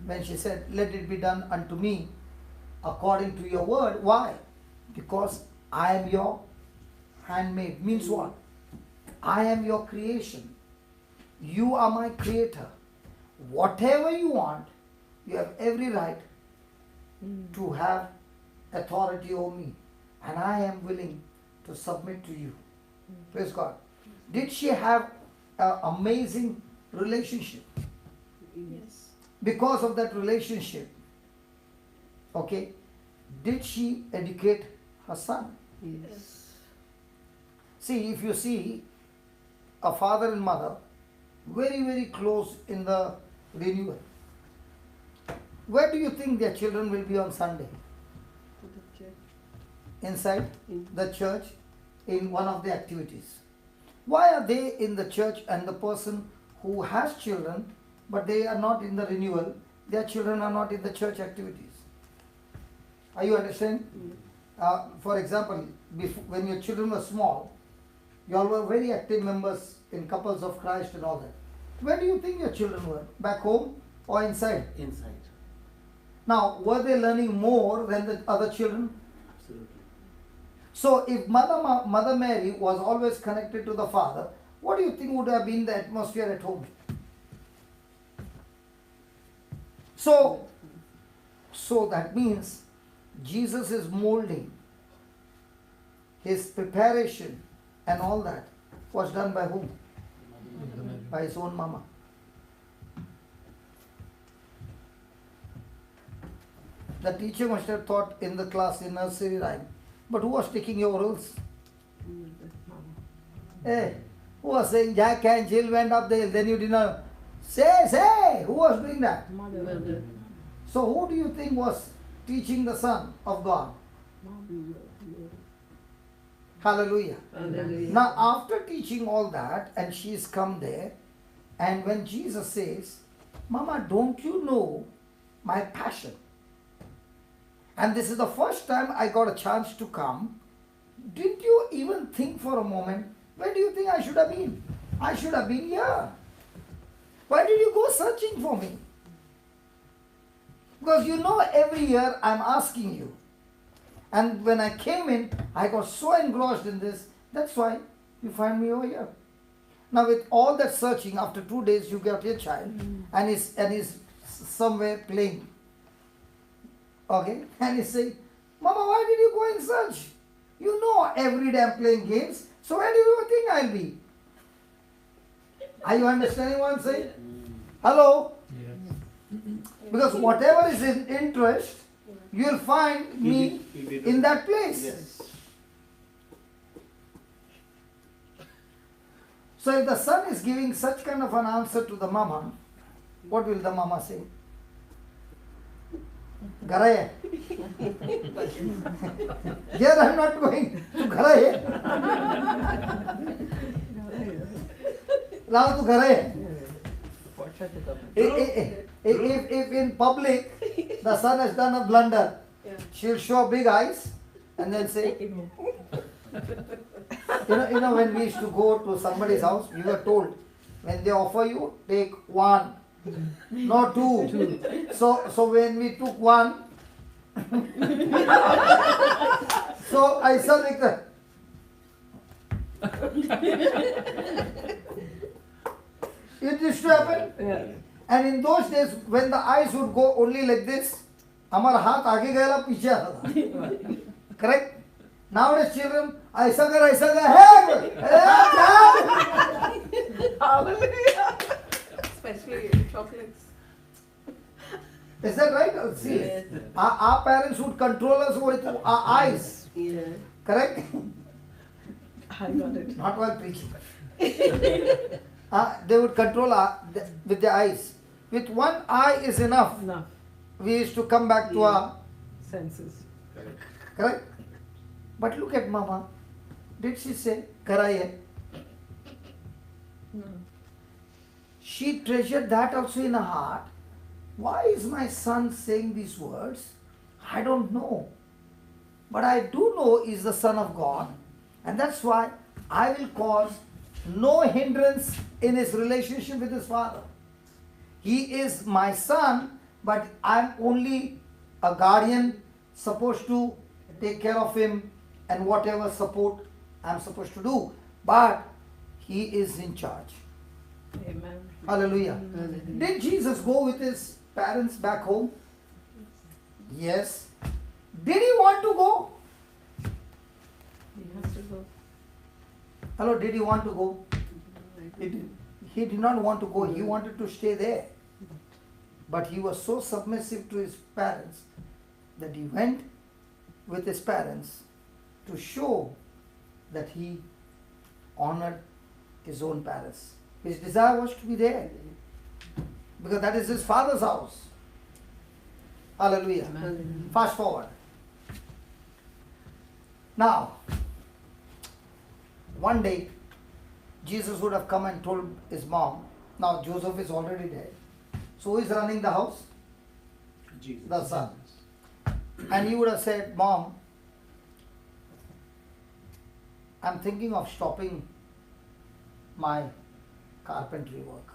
when she said, let it be done unto me according to your word. Why? Because I am your handmaid. Means what? I am your creation. You are my creator. Whatever you want, you have every right to have authority over me. And I am willing to submit to you. Praise God. Did she have an amazing relationship? Yes. Because of that relationship, okay, did she educate her son? Yes. See, if you see a father and mother very, very close in the renewal, where do you think their children will be on Sunday? To the church. Inside In the church, in one of the activities. Why are they in the church and the person who has children but they are not in the renewal, their children are not in the church activities? Are you understand? For example, when your children were small, you all were very active members in couples of Christ and all that. Where do you think your children were? Back home or inside? Inside. Now, were they learning more than the other children? Absolutely. So, if Mother Mary was always connected to the Father, what do you think would have been the atmosphere at home? So that means Jesus is molding, his preparation and all that was done by whom? By his own mama. The teacher must have taught in the class in nursery rhyme, but who was taking your orals? Hey, who was saying Jack and Jill went up the hill, then you did not say, who was doing that? Mother. So who do you think was teaching the Son of God? Hallelujah. Hallelujah. Now after teaching all that and she's come there, and when Jesus says, Mama, don't you know my passion? And this is the first time I got a chance to come. Didn't you even think for a moment, where do you think I should have been? I should have been here. Why did you go searching for me? Because you know every year I'm asking you. And when I came in, I got so engrossed in this. That's why you find me over here. Now with all that searching, after 2 days you got your child and he's somewhere playing. Okay? And he's saying, Mama, why did you go and search? You know every day I'm playing games. So where do you think I'll be? Are you understanding what I'm saying? Hello? Because whatever is in interest, you'll find me in that place. Yes. So if the son is giving such kind of an answer to the mama, what will the mama say? Garaye. Here I am not going to Garaye. Rao to Garaye. If in public the son has done a blunder, she'll show big eyes and then say, you know when we used to go to somebody's house, we were told, when they offer you, take one, not two. So when we took one, so I saw like that. It used to happen. And in those days, when the eyes would go only like this, हमारा हाथ आगे गया पीछे आता था. Correct? Nowadays children, ऐसा कर, Hallelujah. Especially chocolates. Is that right? See, Yes. our parents would control us with our eyes. Yeah. Correct? I got it. Not while preaching. They would control with their eyes. With one eye is enough. Enough. We used to come back to our Senses. correct. But look at Mama. Did she say Karaiye? No. She treasured that also in her heart. Why is my son saying these words? I don't know. But I do know he is the Son of God. And that's why I will cause no hindrance in his relationship with his father. He is my son, but I'm only a guardian supposed to take care of him and whatever support I'm supposed to do. But He is in charge. Amen. Hallelujah. Hallelujah. Did Jesus go with His parents back home? Yes. Did He want to go? He has to go. Hello, did He want to go? He did not want to go. He wanted to stay there. But He was so submissive to His parents that He went with His parents to show that He honored His own parents. His desire was to be there because that is His Father's house. Hallelujah. Hallelujah. Fast forward. Now, one day, Jesus would have come and told his mom, now Joseph is already dead. So who is running the house? Jesus. The son. And he would have said, Mom, I'm thinking of stopping my carpentry work.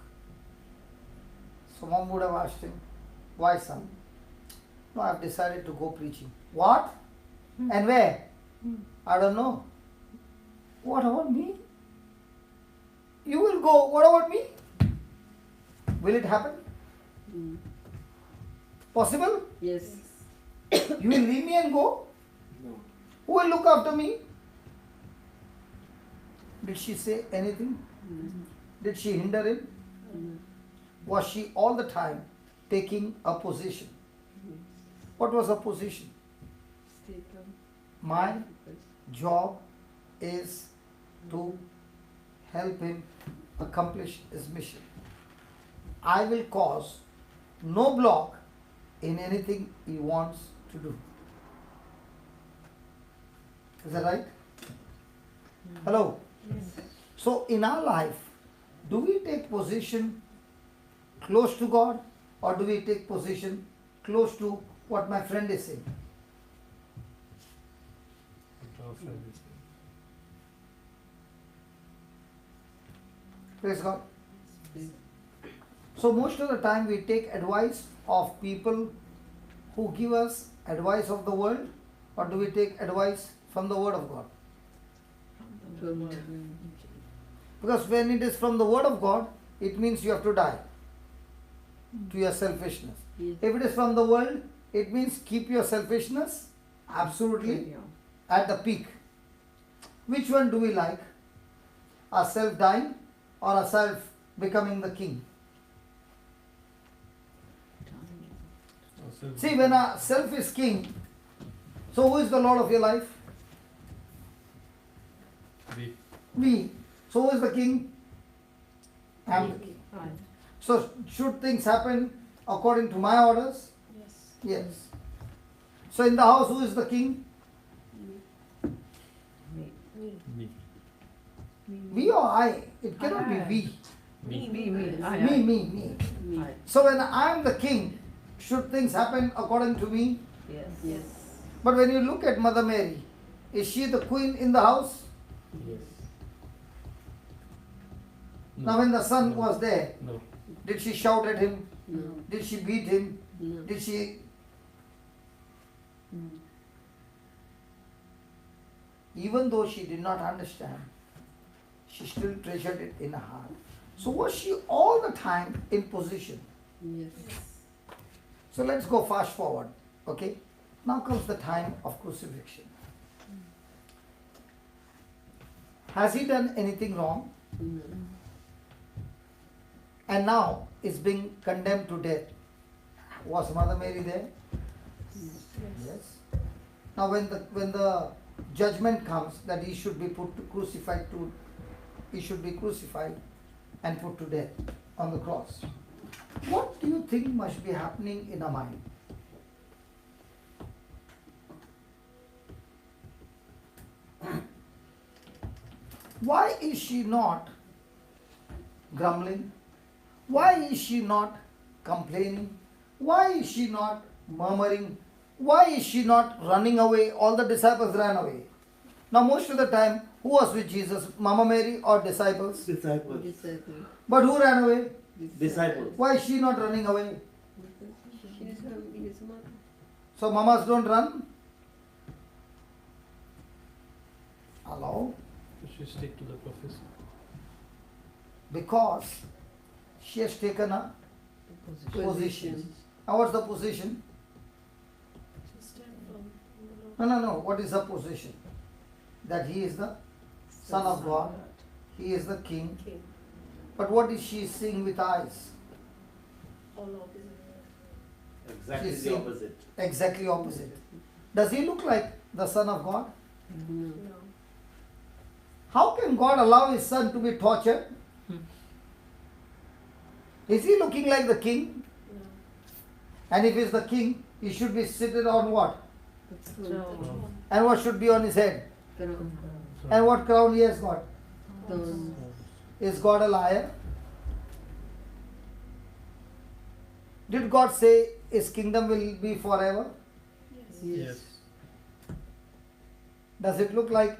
So mom would have asked him, why son? No, I've decided to go preaching. What? And where? I don't know. What about me? You will go. What about me? Will it happen? Mm. Possible? Yes. You will leave me and go? No. Who will look after me? Did she say anything? Did she hinder him? Mm. Was she all the time taking a position? What was her position? Stay calm. My job is to help him accomplish his mission. I will cause no block in anything he wants to do. Is that right? Hello? Yes. So in our life, do we take position close to God or do we take position close to what my friend is saying? Praise God. So most of the time we take advice of people who give us advice of the world, or do we take advice from the Word of God? From the Because when it is from the Word of God, it means you have to die to your selfishness. Yes. If it is from the world, it means keep your selfishness absolutely at the peak. Which one do we like? Ourself dying or ourself becoming the king? See, when our self is king, so who is the Lord of your life? Me. So who is the king? I am the king. Aye. So should things happen according to my orders? Yes. Yes. So in the house, who is the king? Me. We or I? It cannot be I. we. Me. Me. Me. Aye. So when I am the king, should things happen according to me? Yes. Yes. But when you look at Mother Mary, is she the queen in the house? Yes. Now when the son was there, No. did she shout at him? No. Did she beat him? No. Did she? Mm. Even though she did not understand, she still treasured it in her heart. So was she all the time in position? Yes. So let's go fast forward. Okay? Now comes the time of crucifixion. Has he done anything wrong? No. And now is being condemned to death. Was Mother Mary there? Yes. Now when the judgment comes that he should be crucified and put to death on the cross. What do you think must be happening in her mind? Why is she not grumbling? Why is she not complaining? Why is she not murmuring? Why is she not running away? All the disciples ran away. Now most of the time, who was with Jesus? Mama Mary or disciples? Disciples. Disciple. But who ran away? Disciples. Why is she not running away? She is his mother. So mamas don't run? she stick to the prophecy? Because she has taken a position. Now what's the position? To stand firm in the Lord. No. What is the position? That he is the Son of God. He is the King. King. But what is she seeing with eyes? All opposite. Exactly She's the saying- opposite. Exactly opposite. Does he look like the Son of God? No. No. How can God allow his son to be tortured? Is he looking like the king? No. And if he is the king, he should be seated on what? That's The true. throne. And what should be on his head? Crown. And what crown he has got? Thorns. Is God a liar? Did God say his kingdom will be forever? Yes. Yes. Does it look like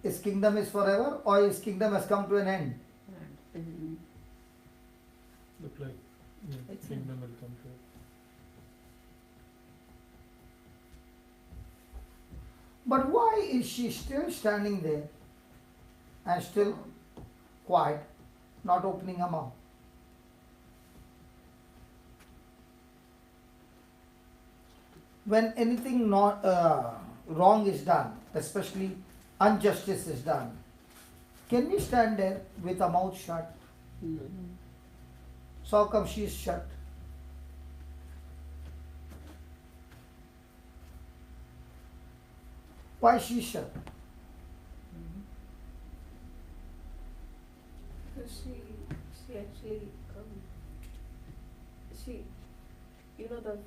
his kingdom is forever or his kingdom has come to an end? And Look like It's kingdom will come to it. But why is she still standing there and still quiet, not opening her mouth? When anything not wrong is done, especially injustice is done, can we stand there with our mouth shut? no. So how come she is shut? Why is she shut? Because she actually, she, you know,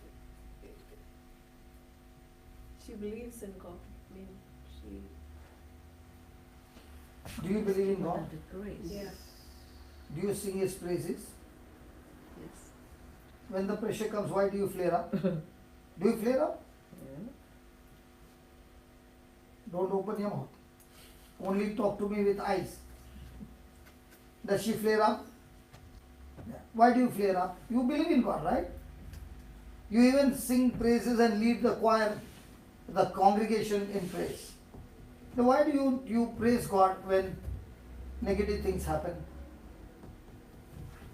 she believes in God. I mean, she, Do you believe in God? yeah. Do you sing His praises? Yes. When the pressure comes, why do you flare up? Do you flare up? Don't open your mouth. Only talk to me with eyes. Does she flare up? Yeah. Why do you flare up? You believe in God, right? You even sing praises and lead the choir, the congregation in praise. Then why do you praise God when negative things happen?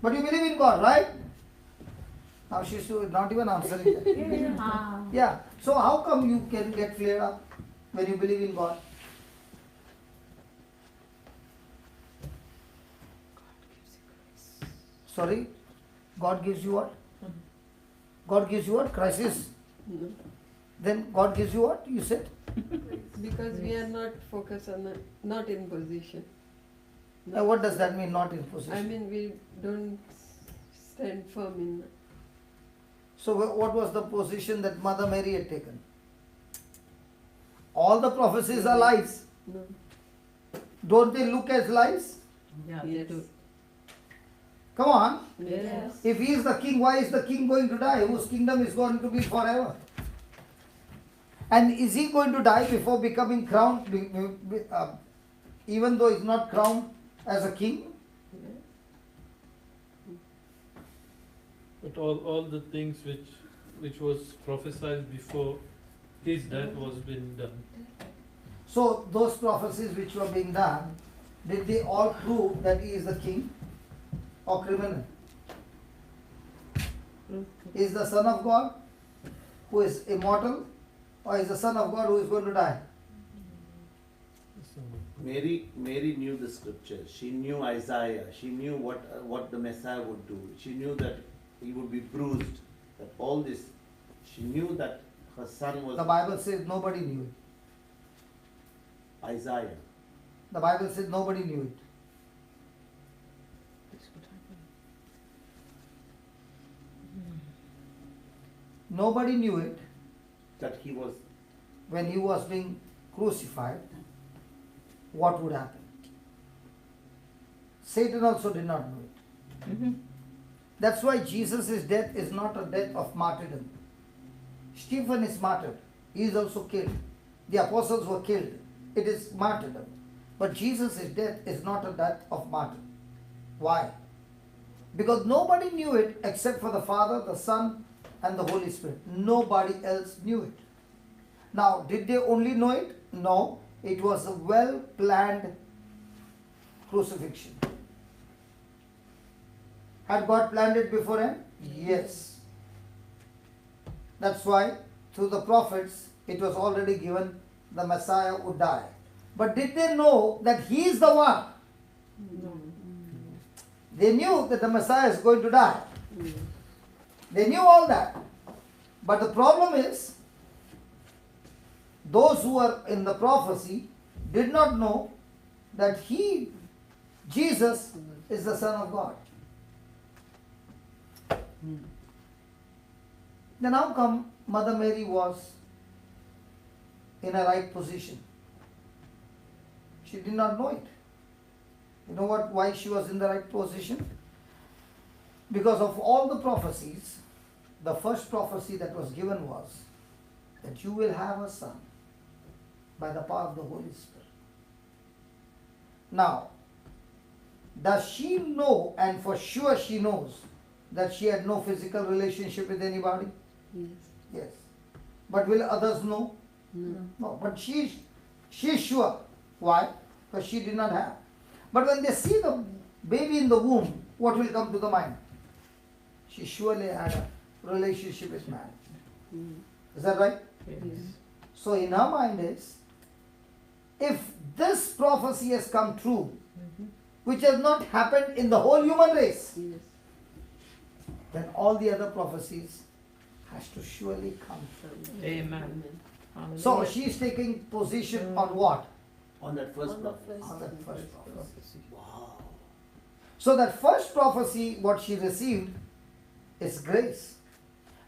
But you believe in God, right? Now she's not even answering that. Yeah. So how come you can get flared up when you believe in God? Sorry? God gives you what? God gives you what? Crisis. No. Then God gives you what? You said? Because we are not focused on not in position. Now what does that mean, not in position? I mean, we don't stand firm in. So what was the position that Mother Mary had taken? All the prophecies are lies. No. Don't they look as lies? Yeah, Yes. they do. Come on. Yes. If he is the king, why is the king going to die? Whose kingdom is going to be forever? And is he going to die before becoming crowned, even though he's not crowned as a king? But all the things which was prophesied before his death was being done. So those prophecies which were being done, did they all prove that he is the king or criminal? He is the Son of God who is immortal, or is the Son of God who is going to die? Mary knew the scripture. She knew Isaiah. She knew what the Messiah would do. She knew that he would be bruised. That all this, she knew that her son was The Bible says nobody knew it. Isaiah. The Bible says nobody knew it. Nobody knew it That he was when he was being crucified, what would happen. Satan also did not know it. That's why Jesus' death is not a death of martyrdom. Stephen is martyred. He is also killed. The apostles were killed. It is martyrdom. But Jesus' death is not a death of martyrdom. Why? Because nobody knew it except for the Father, the Son, and the Holy Spirit. Nobody else knew it. Now, did they only know it? No. It was a well-planned crucifixion. Had God planned it beforehand? Yes. That's why through the prophets it was already given the Messiah would die. But did they know that he is the one? No. They knew that the Messiah is going to die. They knew all that. But the problem is, those who were in the prophecy did not know that he, Jesus, is the Son of God. Then how come Mother Mary was in a right position? She did not know it. You know what? Why she was in the right position? Because of all the prophecies, the first prophecy that was given was that you will have a son by the power of the Holy Spirit. Now, does she know, and for sure she knows, that she had no physical relationship with anybody? Yes. Yes. But will others know? No. No. But she's sure. Why? Because she did not have. But when they see the baby in the womb, what will come to the mind? She surely had a relationship with man. Is that right? Yes. So in her mind is, if this prophecy has come true, which has not happened in the whole human race, Yes. then all the other prophecies has to surely come true. Amen. So she is taking position on what? On that first On the prophecy. first. On that first prophecy. Wow. So that first prophecy, what she received, is grace.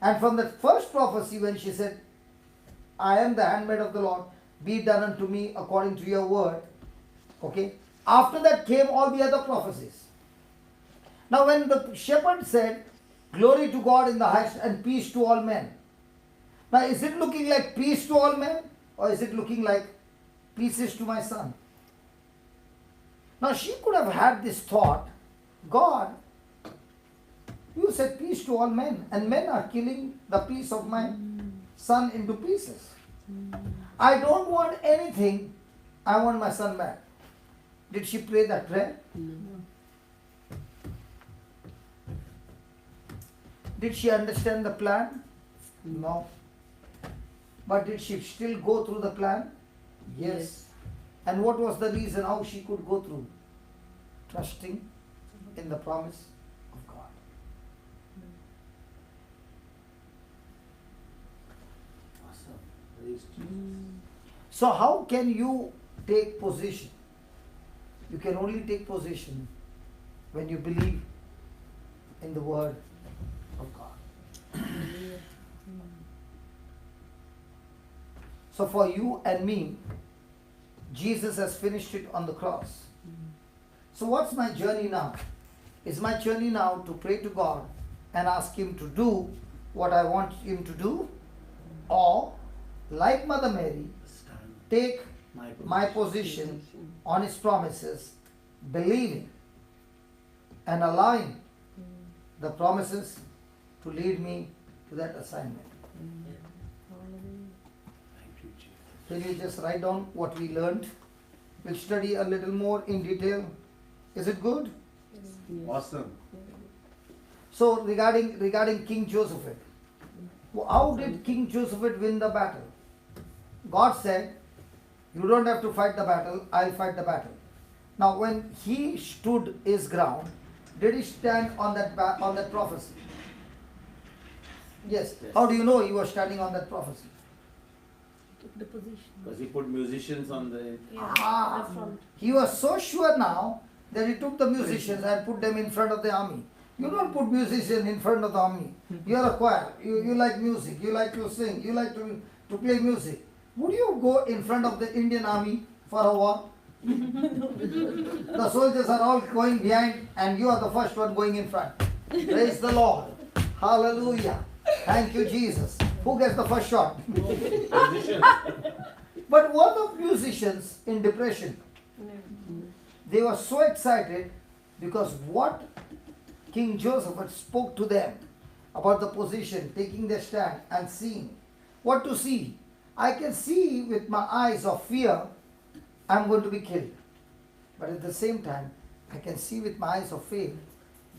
And from that first prophecy, when she said, I am the handmaid of the Lord, be it done unto me according to your word. Okay. After that came all the other prophecies. Now when the shepherd said, glory to God in the highest and peace to all men. Now is it looking like peace to all men, or is it looking like peace is to my son? Now she could have had this thought, God, you said peace to all men, and men are killing the peace of my son into pieces. I don't want anything, I want my son back. Did she pray that prayer? No. Did she understand the plan? No. But did she still go through the plan? Yes. And what was the reason how she could go through? Trusting in the promise of God. Awesome. Praise Jesus. So how can you take position? You can only take position when you believe in the word of God. So for you and me, Jesus has finished it on the cross. So what's my journey now? Is my journey now to pray to God and ask Him to do what I want Him to do? Or, like Mother Mary, Stand. take My my position on His promises, believing and allowing the promises to lead me to that assignment. Thank you, Jesus. Can you just write down what we learned? We'll study a little more in detail. Is it good? Yes. Awesome. So regarding King Joseph, how did King Joseph win the battle? God said, you don't have to fight the battle, I'll fight the battle. Now when he stood his ground, did he stand on that prophecy? Yes. Yes. How do you know he was standing on that prophecy? Took the position. Because he put musicians on the. Yeah. Ah. The front. He was so sure now that he took the musicians and put them in front of the army. You don't put musicians in front of the army. You are a choir. You like music. You like to sing. You like to play music. Would you go in front of the Indian army for a war? The soldiers are all going behind and you are the first one going in front. Praise the Lord. Hallelujah. Thank you, Jesus. Who gets the first shot? Musicians. But what of musicians in depression? They were so excited because what King Joseph had spoke to them about the position, taking their stand and seeing. What to see? I can see with my eyes of fear, I'm going to be killed. But at the same time, I can see with my eyes of faith,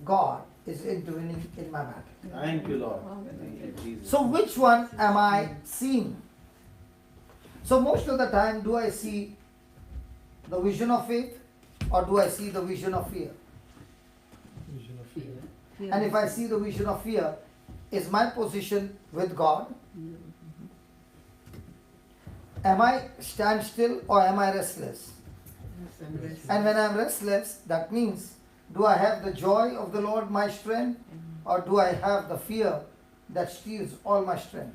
God is intervening in my battle. Thank you, Lord. Thank you, Jesus. So which one am I seeing? So most of the time, do I see the vision of faith or do I see the vision of fear? Vision of fear. And if I see the vision of fear, is my position with God? Am I stand still or am I restless? And when I am restless, that means, do I have the joy of the Lord my strength or do I have the fear that steals all my strength?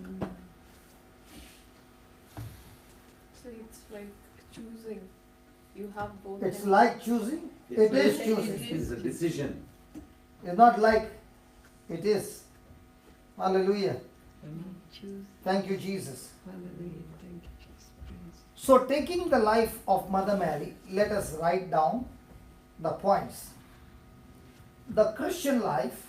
So it's like choosing. You have both. It's in- like choosing. It is It choosing. is a decision. It's not like it is. Hallelujah. Choose. Thank you, Jesus. Hallelujah. Thank you, Jesus. Praise. So, taking the life of Mother Mary, let us write down the points. The Christian life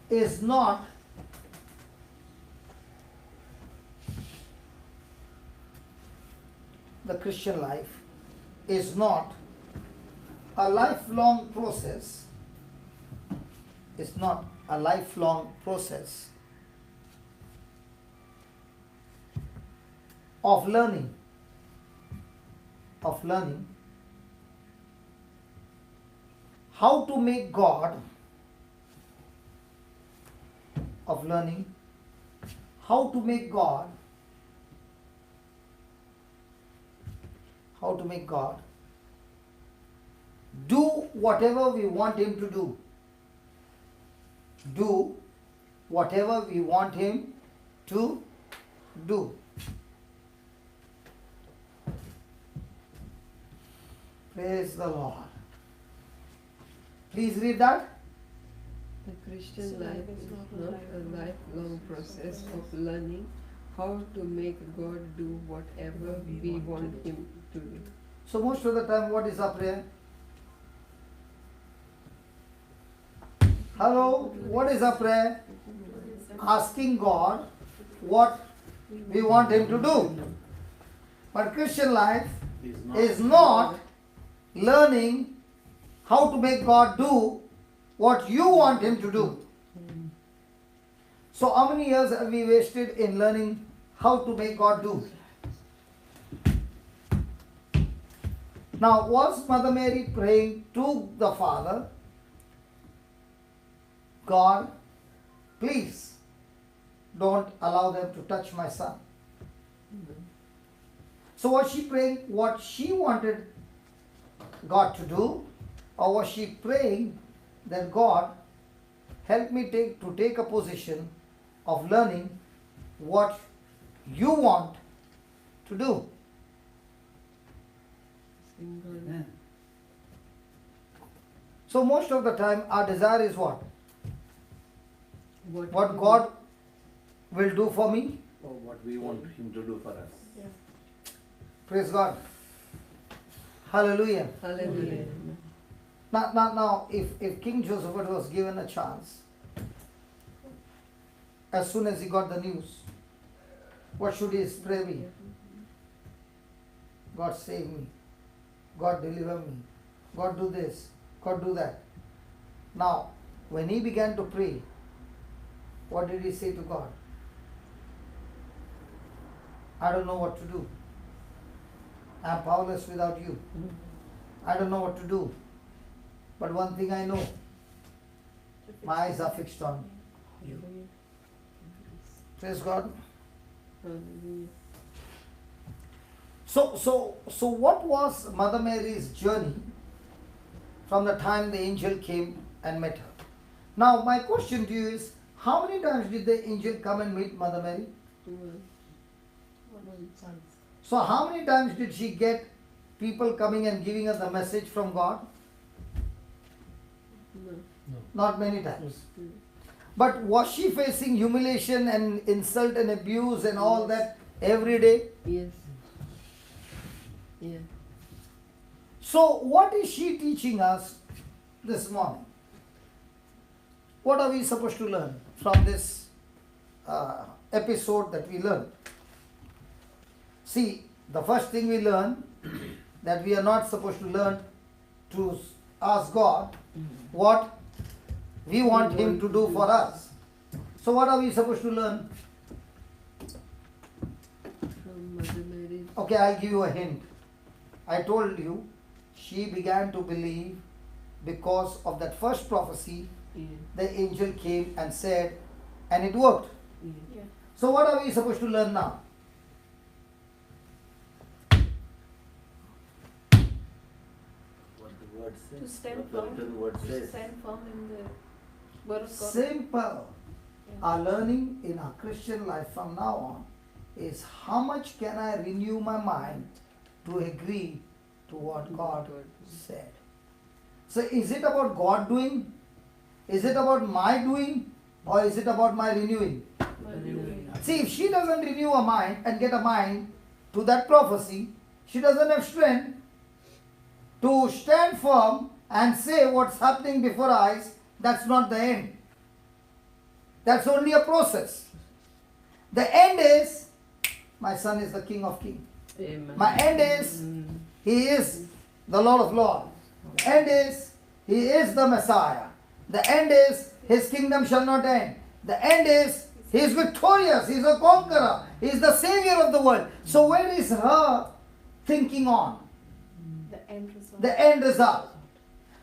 is not a lifelong process. It's not a lifelong process of learning how to make God, of learning how to make God do whatever we want Him to do. Do whatever we want Him to do. Praise the Lord. Please read that. The Christian So life it's is not not a lifelong process of learning how to make God do whatever we want Him to do. So most of the time, what is our prayer? Hello, what is our prayer? Asking God what we want Him to do. But Christian life is not learning how to make God do what you want Him to do. So how many years have we wasted in learning how to make God do? Now, was Mother Mary praying to the Father, God, please don't allow them to touch my son? So was she praying what she wanted God to do, or was she praying that God help me take a position of learning what you want to do? Amen. So most of the time our desire is what? What you God will do for me. Or what we want Him to do for us. Yeah. Praise God. Hallelujah. Hallelujah. Now, if King Joseph was given a chance, as soon as he got the news, what should his prayer be? God save me. God deliver me. God do this. God do that. Now, when he began to pray, what did he say to God? I don't know what to do. I am powerless without you. I don't know what to do. But one thing I know, my eyes are fixed on you. Praise God. Hallelujah. So what was Mother Mary's journey from the time the angel came and met her? Now my question to you is, how many times did the angel come and meet Mother Mary? So how many times did she get people coming and giving her the message from God? No. Not many times. But was she facing humiliation and insult and abuse and all that every day? Yes. Yeah. So what is she teaching us this morning? What are we supposed to learn from this episode that we learned. See, the first thing we learn that we are not supposed to learn to ask God what we want Him to do for us. So what are we supposed to learn? From Mother Mary. Okay, I'll give you a hint. I told you she began to believe because of that first prophecy. Yeah. The angel came and said, and it worked. Yeah. So what are we supposed to learn now? What the word To says. stand What the firm. written word To says. stand firm in the word of God. Simple. Yeah. Our learning in our Christian life from now on is how much can I renew my mind to agree to what God said. So is it about God doing? Is it about my doing? Or is it about my renewing? See, if she doesn't renew her mind and get a mind to that prophecy, she doesn't have strength to stand firm and say what's happening before her eyes. That's not the end. That's only a process. The end is, my son is the King of Kings. Amen. My end is, he is the Lord of Lords. The end is, he is the Messiah. The end is, his kingdom shall not end. The end is, he is victorious. He is a conqueror. He is the savior of the world. So where is her thinking on? The end result. The end result.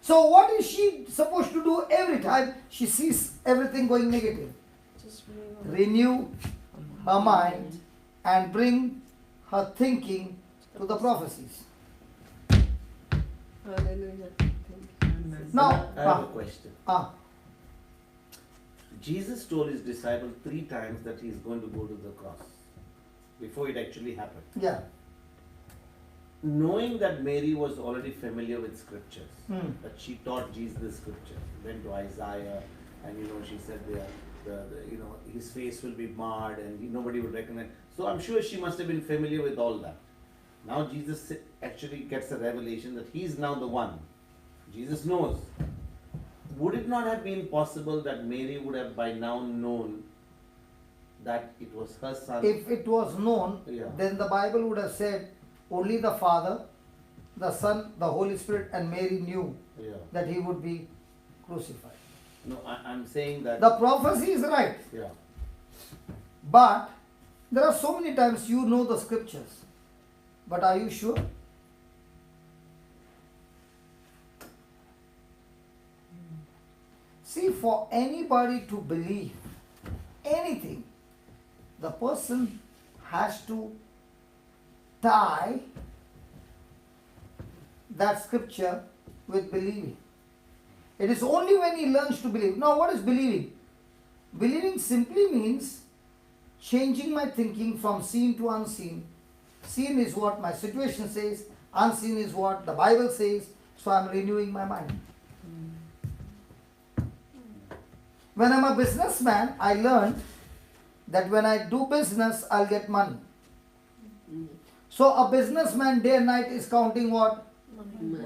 So what is she supposed to do every time she sees everything going negative? Just Renew her mind and bring her thinking to the prophecies. Hallelujah. Now, I have a question. ah, Jesus told his disciples 3 times that he is going to go to the cross before it actually happened. yeah. Knowing that Mary was already familiar with scriptures, Hmm. that she taught Jesus the scripture, went to Isaiah, and she said his face will be marred and nobody would recognize. So I'm sure she must have been familiar with all that. Now Jesus actually gets a revelation that he is now the one. Jesus knows. Would it not have been possible that Mary would have by now known that it was her son? If it was known, Yeah. then the Bible would have said only the Father, the Son, the Holy Spirit, and Mary knew Yeah. that he would be crucified. No, I'm saying that. The prophecy is right, Yeah. but there are so many times you know the scriptures, but are you sure? See, for anybody to believe anything, the person has to tie that scripture with believing. It is only when he learns to believe. Now, what is believing? Believing simply means changing my thinking from seen to unseen. Seen is what my situation says, unseen is what the Bible says, so I am renewing my mind. When I am a businessman, I learned that when I do business, I'll get money. So a businessman day and night is counting what?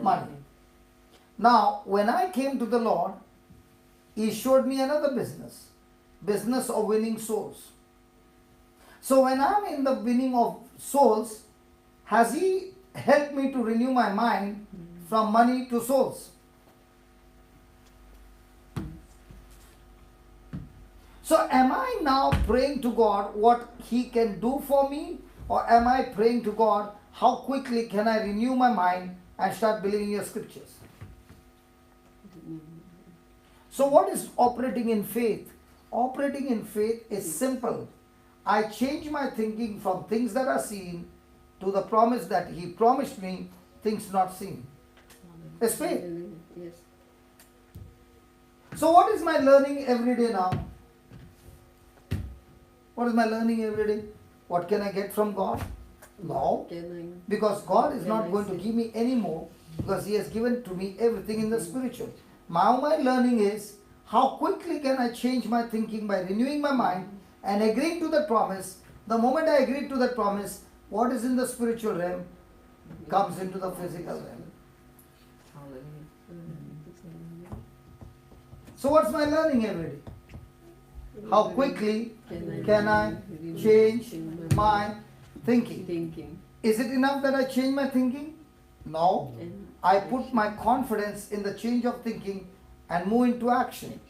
Money. Now, when I came to the Lord, He showed me another business of winning souls. So when I'm in the winning of souls, has He helped me to renew my mind from money to souls? So am I now praying to God what He can do for me, or am I praying to God how quickly can I renew my mind and start believing Your scriptures? So what is operating in faith? Operating in faith is simple. I change my thinking from things that are seen to the promise that He promised me, things not seen. It's faith. Yes. So what is my learning every day now? What is my learning every day? What can I get from God? No. Because God is not going to give me any more, because He has given to me everything in the spiritual. Now my learning is how quickly can I change my thinking by renewing my mind and agreeing to the promise. The moment I agree to that promise, what is in the spiritual realm comes into the physical realm. So what's my learning every day? how quickly can I change my thinking? thinking? Is it enough that I change my thinking? No. And I put my confidence in the change of thinking and move into action.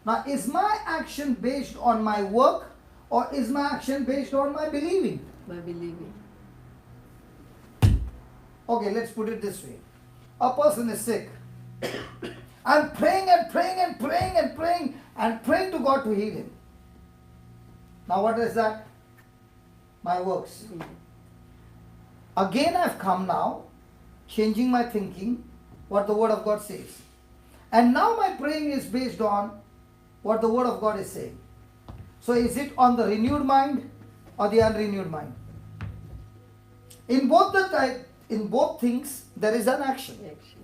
Now, is my action based on my work or is my action based on my believing? by believing. Okay, let's put it this way. A person is sick. I'm praying and praying and praying and praying and praying to God to heal him. Now, what is that? My works. Again, I've come now, changing my thinking, what the Word of God says. And now my praying is based on what the Word of God is saying. So, is it on the renewed mind or the unrenewed mind? In both things, there is an action. Action.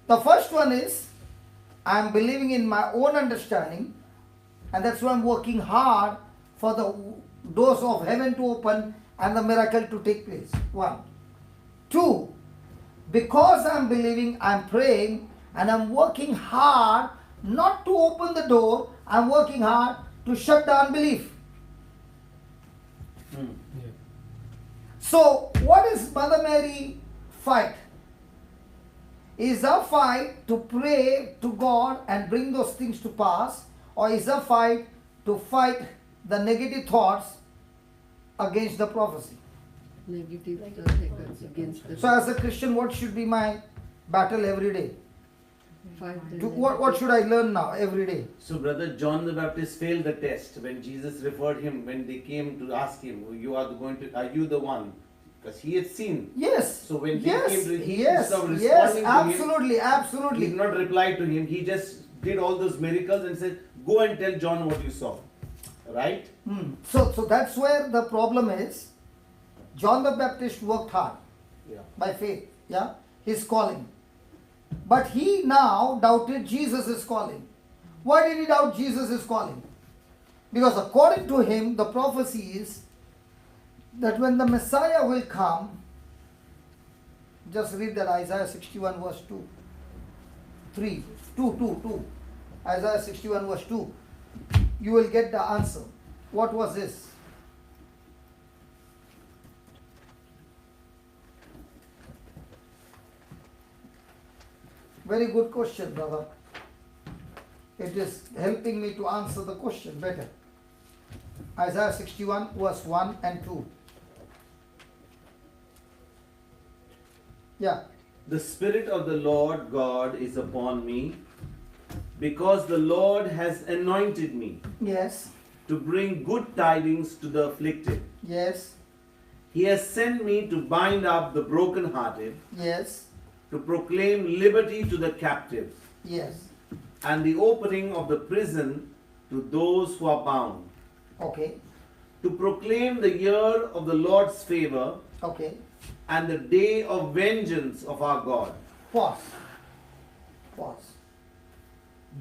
The first one is, I am believing in my own understanding, and that's why I'm working hard for the doors of heaven to open and the miracle to take place. 1. 2. Because I'm believing, I'm praying, and I'm working hard not to open the door, I'm working hard to shut the unbelief. Yeah. So, what is Mother Mary fight? Is a fight to pray to God and bring those things to pass, or is a fight to fight the negative thoughts against the prophecy? Negative thoughts against the So, as a Christian, what should be my battle every day? fight the What should I learn now every day? So, Brother John the Baptist failed the test when Jesus referred him, when they came to ask him, are you the one? Because he had seen. Yes. So when they yes, came to him, yes, instead of yes, responding to absolutely, him, he absolutely. did not reply to him. He just did all those miracles and said, go and tell John what you saw. Right? So that's where the problem is. John the Baptist worked hard by faith. Yeah, his calling. But he now doubted Jesus' calling. Why did he doubt Jesus' calling? Because according to him, the prophecy is that when the Messiah will come, just read that Isaiah 61 verse 2. 2. Isaiah 61 verse 2. You will get the answer. What was this? Very good question, brother. It is helping me to answer the question better. Isaiah 61 verse 1 and 2. Yeah. The Spirit of the Lord God is upon me, because the Lord has anointed me Yes. to bring good tidings to the afflicted. Yes. He has sent me to bind up the brokenhearted, Yes. to proclaim liberty to the captives, Yes. and the opening of the prison to those who are bound, Okay. to proclaim the year of the Lord's favor Okay. and the day of vengeance of our God. Pause.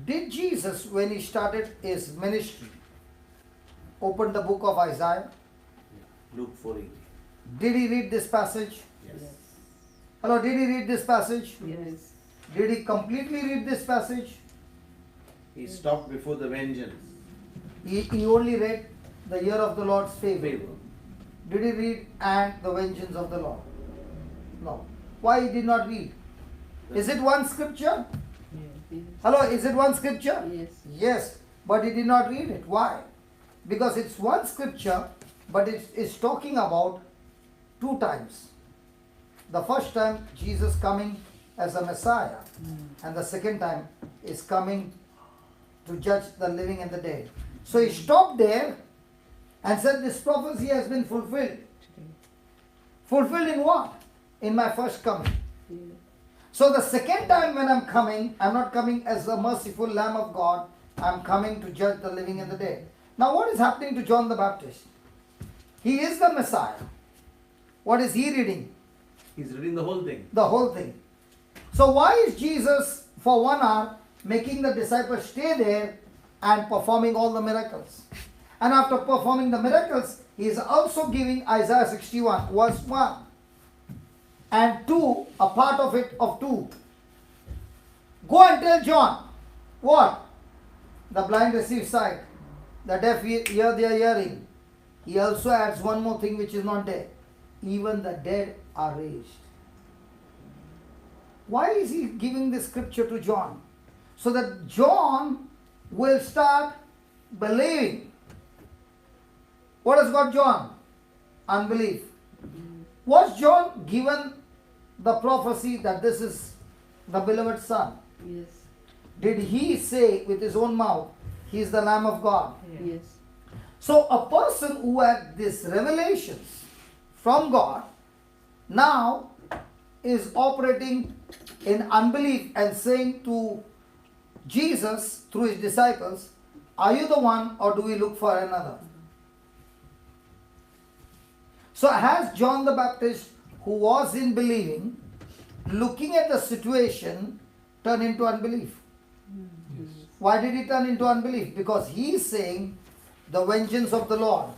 Did Jesus, when he started his ministry, open the book of Isaiah? Luke 4:18. Did he read this passage? Yes. Hello, did he read this passage? Yes. Did he completely read this passage? He stopped before the vengeance. He only read the year of the Lord's favor. Favor. Did he read and the vengeance of the Lord? No. Why he did not read? Is it one scripture? Yes. Hello, is it one scripture? Yes. Yes, but he did not read it. Why? Because it's one scripture, but it's talking about 2 times. The first time, Jesus coming as a Messiah, and the second time is coming to judge the living and the dead. So he stopped there and said, this prophecy has been fulfilled. Fulfilled in what? In my first coming. Yeah. So the second time when I'm coming, I'm not coming as the merciful Lamb of God. I'm coming to judge the living and the dead. Now what is happening to John the Baptist? He is the Messiah. What is he reading? He's reading the whole thing. The whole thing. So why is Jesus for 1 hour making the disciples stay there and performing all the miracles? And after performing the miracles, he is also giving Isaiah 61 verse 1 and 2, a part of it of 2. Go and tell John. What? The blind receive sight. The deaf hear their hearing. He also adds one more thing which is not there. Even the dead are raised. Why is he giving this scripture to John? So that John will start believing. What has got John? Unbelief. Was John given the prophecy that this is the beloved Son? Yes. Did he say with his own mouth, he is the Lamb of God? Yes. So a person who had these revelations from God now is operating in unbelief and saying to Jesus through his disciples, are you the one or do we look for another? So has John the Baptist, who was in believing, looking at the situation, turned into unbelief? Yes. Why did he turn into unbelief? Because he is saying the vengeance of the Lord,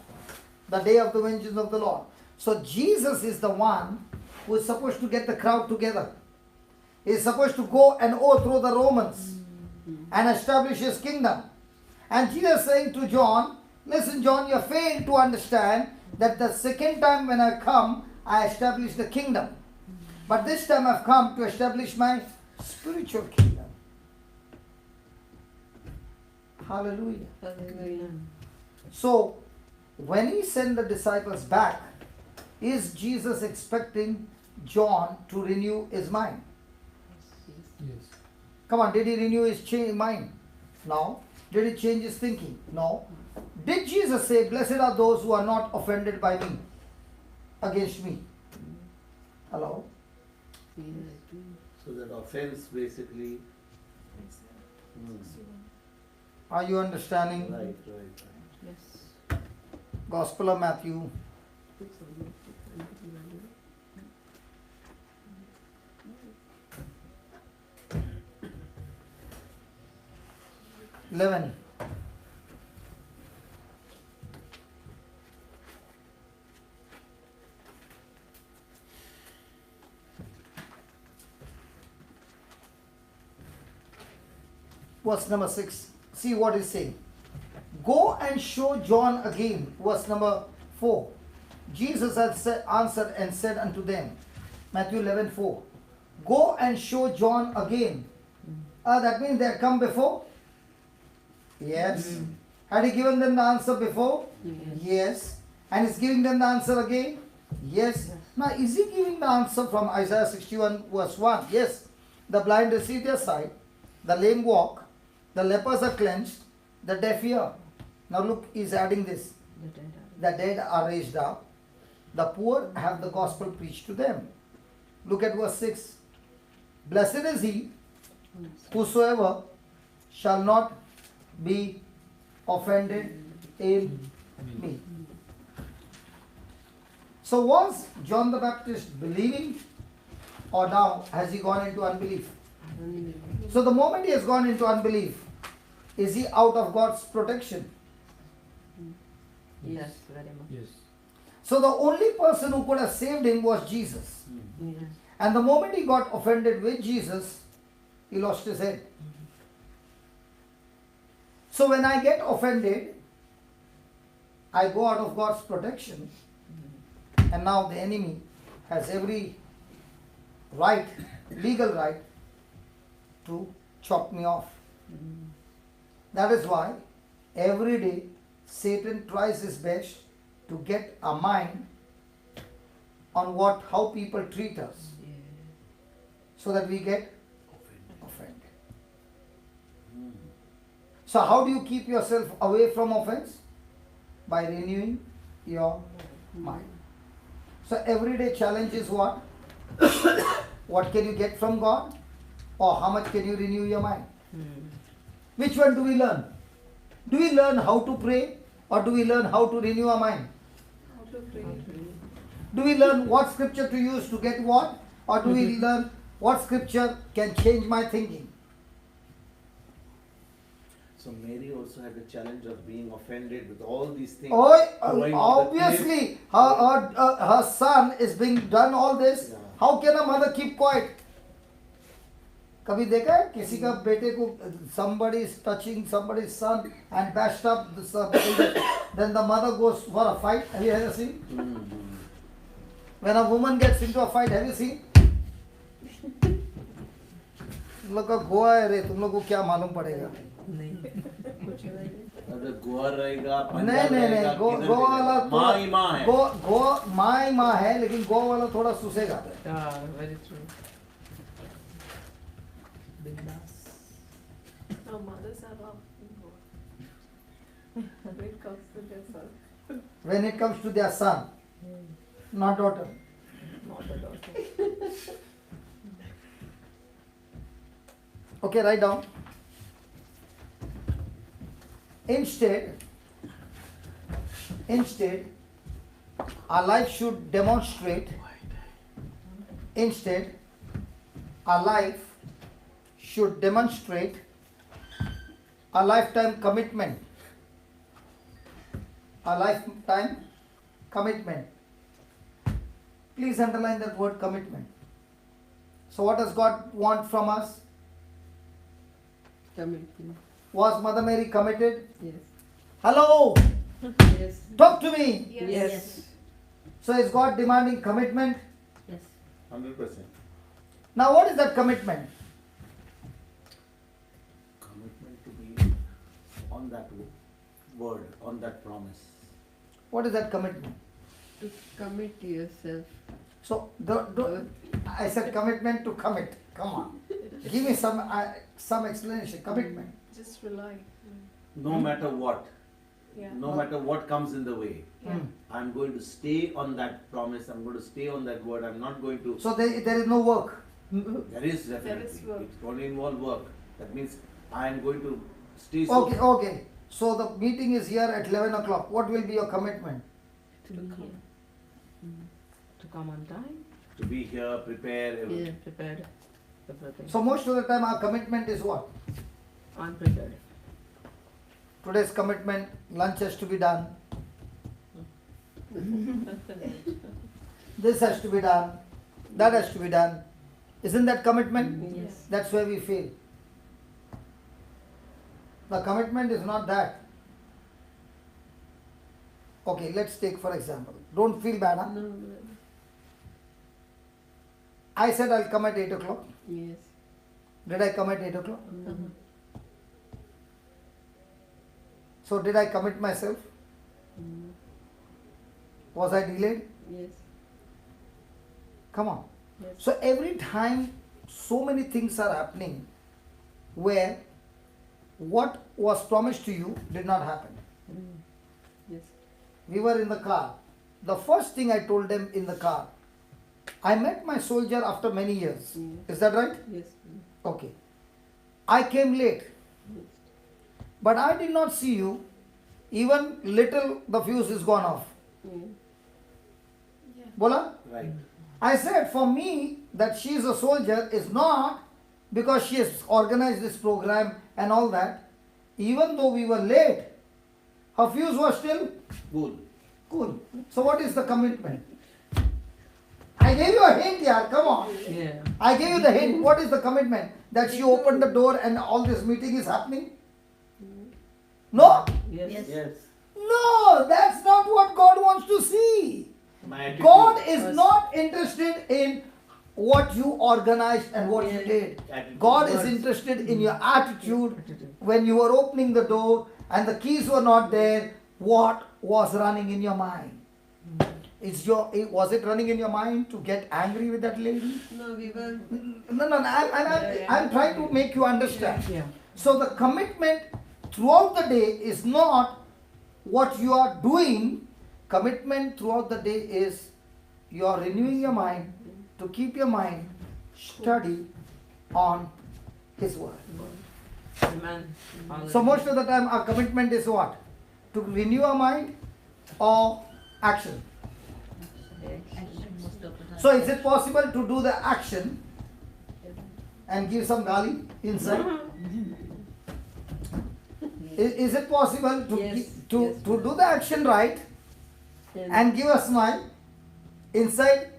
the day of the vengeance of the Lord. So Jesus is the one who is supposed to get the crowd together. He is supposed to go and overthrow the Romans and establish his kingdom. And Jesus is saying to John, listen John, you have failed to understand that the second time when I come, I establish the kingdom. But this time I've come to establish my spiritual kingdom. Hallelujah. Hallelujah. So, when he sent the disciples back, is Jesus expecting John to renew his mind? Yes. Come on, did he renew his mind? No. Did he change his thinking? No. Did Jesus say, blessed are those who are not offended by me, against me? Hello? Yes. So that offense basically. Are you understanding? Right. Yes. Gospel of Matthew. 11. Verse number 6. See what he's saying. Go and show John again. Verse number 4. Jesus had answered and said unto them. Matthew 11:4. Go and show John again. That means they had come before? Yes. Had he given them the answer before? Yes. And he's giving them the answer again? Yes. Now is he giving the answer from Isaiah 61 verse 1? Yes. The blind receive their sight, the lame walk, the lepers are cleansed, the deaf hear. Now look, he's adding this. The dead are raised up, the poor have the gospel preached to them. Look at verse 6. Blessed is he whosoever shall not be offended in me. So was John the Baptist believing, or now has he gone into unbelief? So the moment he has gone into unbelief, is he out of God's protection? Yes, very much. Yes. So the only person who could have saved him was Jesus. Yes. And the moment he got offended with Jesus, he lost his head. So when I get offended, I go out of God's protection, and now the enemy has every right, legal right, to chop me off. That is why every day Satan tries his best to get a mind on how people treat us, so that we get offended. So how do you keep yourself away from offense? By renewing your mind. So everyday challenge is what? What can you get from God? Or how much can you renew your mind? Which one do we learn? Do we learn how to pray, or do we learn how to renew our mind? How to pray. Do we learn what scripture to use to get what? Or do we learn what scripture can change my thinking? So Mary also had the challenge of being offended with all these things. Oh, Going to the obviously, her son is being done all this. Yeah. How can a mother keep quiet? कभी देखा है किसी का बेटे को somebody is touching somebody's son and bashed up the son, then the mother goes for a fight? Have you ever seen? When a woman gets into a fight, have you seen? तुम लोग का गोवा है रे, तुम लोग को क्या मालूम पड़ेगा? अगर गोवा रहेगा, नहीं नहीं नहीं, गोवा वाला माँ ही माँ है। माँ ही माँ है, लेकिन गोवा वाला थोड़ा सुसेगा। Very true. Our mothers are up in Goa. When it comes to their son. When it comes to their son, not daughter. Not a daughter. Okay, write down. Instead, our life should demonstrate. Instead, our life should demonstrate a lifetime commitment. A lifetime commitment. Please underline that word commitment. So, what does God want from us? Commitment. Was Mother Mary committed? Yes. Hello! Yes. Talk to me! Yes. So, is God demanding commitment? Yes. 100%. Now, what is that commitment? Commitment to be on that word, on that promise. What is that commitment? To commit yourself. So, I said commitment to commit. Come on. Give me some explanation. Commitment. Just rely. No matter what, Yeah. no matter what comes in the way, Yeah. I'm going to stay on that promise, I'm going to stay on that word, I'm not going to. So, there is no work. There is definitely. There is work. It's going to involve work. That means I am going to stay so. Okay. So, the meeting is here at 11 o'clock. What will be your commitment? To be here. To come on time. To be here, prepare everything. Yeah, prepared. Everything. So, most of the time, our commitment is what? Unprepared. Today's commitment, lunch has to be done. This has to be done. That has to be done. Isn't that commitment? Yes. That's where we fail. The commitment is not that. Okay, let's take for example. Don't feel bad, huh? No. I said I'll come at 8 o'clock. Yes. Did I come at 8 o'clock? Mhm. So did I commit myself? Mm. Was I delayed? Yes. Come on. Yes. So every time so many things are happening where what was promised to you did not happen. Yes. We were in the car. The first thing I told them in the car, I met my soldier after many years. Is that right? Yes. Okay. I came late. But I did not see you. Even little the fuse is gone off. Yeah. Bola? Right. I said for me that she is a soldier is not because she has organized this program and all that. Even though we were late, her fuse was still Cool. cool. So what is the commitment? I gave you a hint, yaar. Come on. Yeah. I gave you the hint. What is the commitment? That she opened the door and all this meeting is happening? No? Yes. Yes. No, that's not what God wants to see. My attitude. God is not interested in what you organized and what you did. Attitude. God is interested in your attitude when you were opening the door and the keys were not there. What was running in your mind? Was it running in your mind to get angry with that lady? No, we were. No. I'm trying to make you understand. Yeah. So the commitment throughout the day is not what you are doing. Commitment throughout the day is you are renewing your mind to keep your mind study on His word. Amen. So most of the time our commitment is what? To renew our mind or action. Action most of the time. So is it possible to do the action and give some gali inside? Is it possible to Yes, to yes. do the action right and give a smile inside?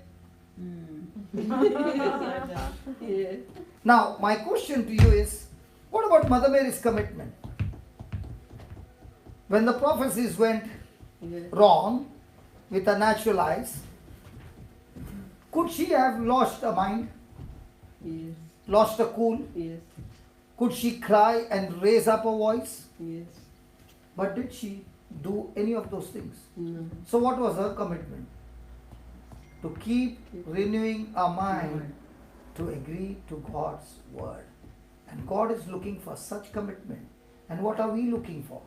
Yeah. Now, my question to you is, what about Mother Mary's commitment? When the prophecies went Yes. wrong with her natural eyes, could she have lost her mind, Yes. lost her cool? Yes. Could she cry and raise up her voice? Yes. But did she do any of those things? No. So, what was her commitment? To keep renewing our mind to agree to God's word. And God is looking for such commitment. And what are we looking for?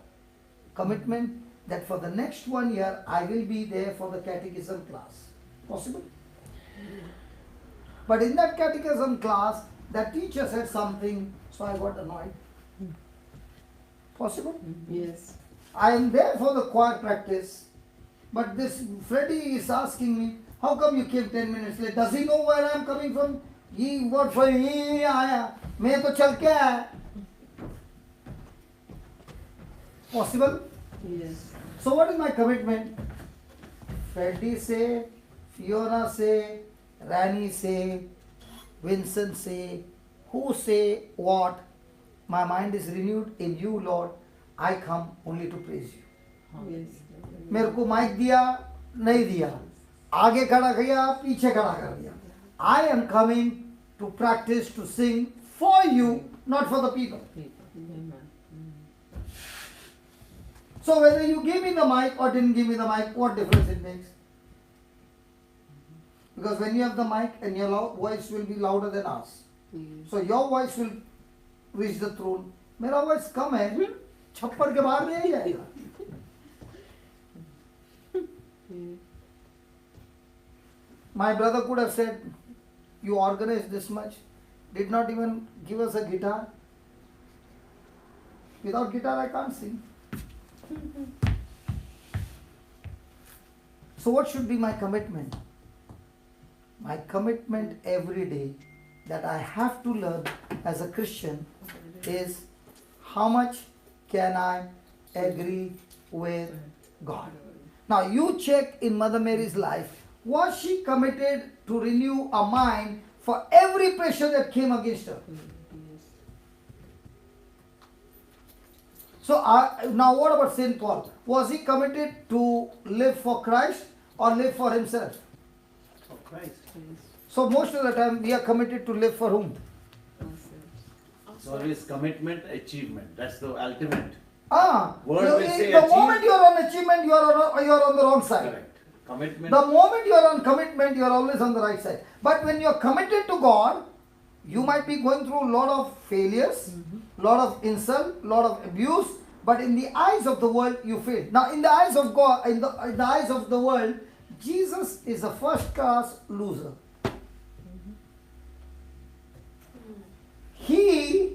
Commitment that for the next 1 year I will be there for the catechism class. Possible? But in that catechism class, that teacher said something, so I got annoyed. Possible? Yes. I am there for the choir practice, but this Freddie is asking me, how come you came 10 minutes late? Does he know where I am coming from? He what for he आया, मैं तो चल के आया. Possible? Yes. So what is my commitment? Freddie say, Fiona say, Rani say, Vincent say, who say what? My mind is renewed in you, Lord. I come only to praise you. Yes. मेरे को mic दिया नहीं दिया, आगे खड़ा किया पीछे खड़ा कर दिया. I am coming to practice to sing for you, not for the people. Amen. So whether you give me the mic or didn't give me the mic, what difference it makes? Because when you have the mic and your voice will be louder than us, Yes. so your voice will reach the throne. मेरा voice कम है, छप्पर के बाहर नहीं जाएगा. Yes. My brother could have said, you organized this much, did not even give us a guitar. Without guitar I can't sing. So what should be my commitment? My commitment every day that I have to learn as a Christian is how much can I agree with God. Now you check in Mother Mary's life, was she committed to renew a mind for every pressure that came against her? Yes. So now what about Saint Paul? Was he committed to live for Christ or live for himself? For Christ. Yes. So most of the time we are committed to live for whom? Ourselves. It's always commitment, achievement. That's the ultimate. You, Word will say the achieve. moment you are on achievement, you are on the wrong side. Correct. Commitment. The moment you are on commitment, you are always on the right side. But when you are committed to God, you might be going through a lot of failures, lot of insult, lot of abuse. But in the eyes of the world, you fail. Now, in the eyes of God, in the eyes of the world, Jesus is a first-class loser. He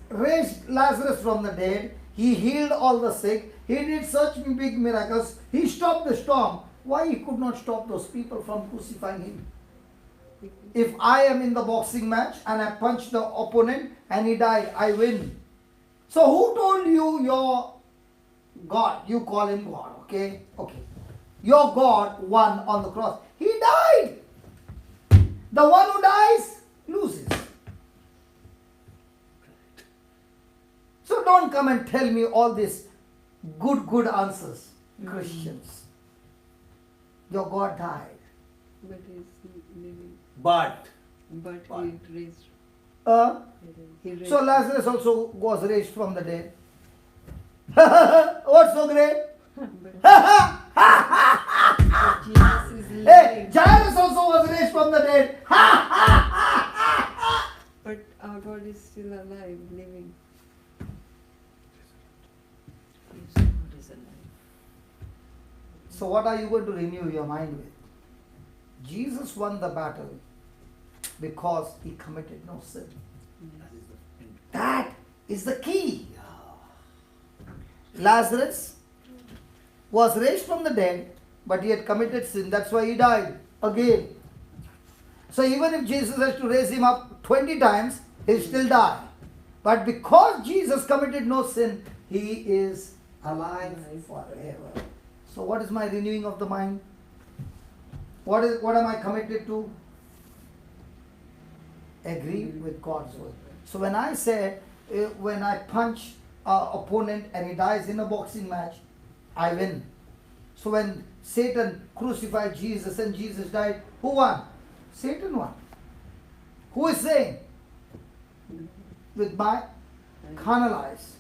raised Lazarus from the dead. He healed all the sick. He did such big miracles. He stopped the storm. Why he could not stop those people from crucifying him? If I am in the boxing match and I punch the opponent and he died, I win. So who told you your God? You call him God, okay? Okay. Your God won on the cross. He died. The one who dies loses. So don't come and tell me all these good answers, Christians. Your God died. But he's living. But But he raised. He raised. So Lazarus also was raised from the dead. What's so great? But Jesus is living. Hey, Jairus also was raised from the dead. But our God is still alive, living. Yes, God is alive. So what are you going to renew your mind with? Jesus won the battle because he committed no sin. That is the key. Lazarus was raised from the dead, but he had committed sin. That's why he died again. So even if Jesus has to raise him up 20 times, he'll still die. But because Jesus committed no sin, he is alive forever. So what is my renewing of the mind? What am I committed to? agree with God's word. So when I say, when I punch an opponent and he dies in a boxing match, I win. So when Satan crucified Jesus and Jesus died, who won? Satan won. Who is saying? With my carnal eyes.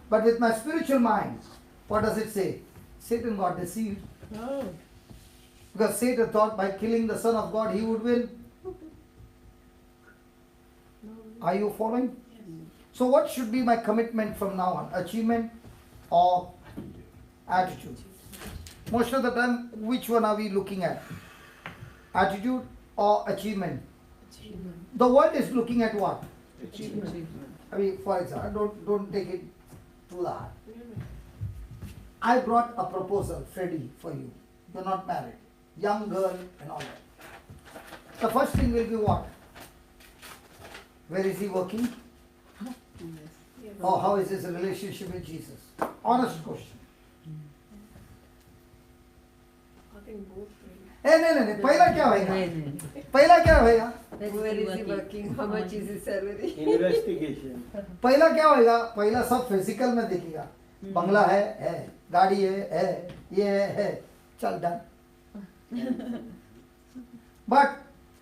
But with my spiritual mind, what does it say? Satan got deceived. Oh. Because Satan thought by killing the Son of God he would win. Are you following? So what should be my commitment from now on? Achievement or attitude? Most of the time, which one are we looking at? Attitude or achievement? The world is looking at what? Achievement. I mean, for example, don't take it too hard. I brought a proposal, Freddie, for you. You're not married. Young girl and all that. The first thing will be what? Where is he working? Yes. Or how is his relationship with Jesus? Honest question. I think both ways. नहीं पहला क्या होगा? नहीं पहला क्या होगा? Where is he working? How much is his salary? Investigation. पहला क्या होगा? पहला सब फिजिकल में देखेगा. बंगला है, गाड़ी है, ये है, चल done. But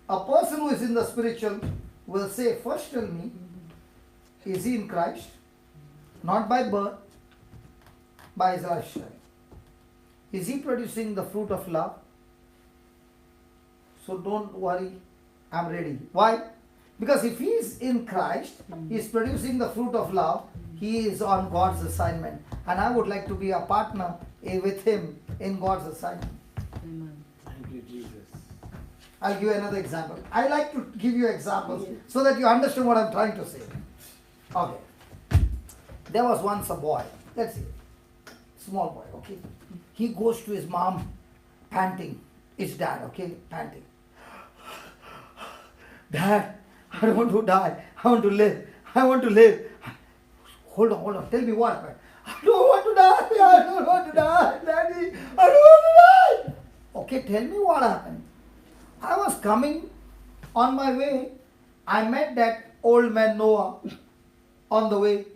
a person who is in the spiritual will say, first tell me, is he in Christ? Not by birth, by his lifestyle. Is he producing the fruit of love? So don't worry, I'm ready. Why? Because if he is in Christ, he is producing the fruit of love, he is on God's assignment. And I would like to be a partner with him in God's assignment. Thank you, Jesus. I'll give you another example. I like to give you examples so that you understand what I'm trying to say. Okay. There was once a boy, let's see, small boy, okay. He goes to his mom, panting. His dad, okay, panting. Dad, I don't want to die. I want to live. I want to live. Hold on. Tell me what happened. I don't want to die. I don't want to die, Daddy. I don't want to die. Okay, tell me what happened. I was coming on my way. I met that old man Noah on the way.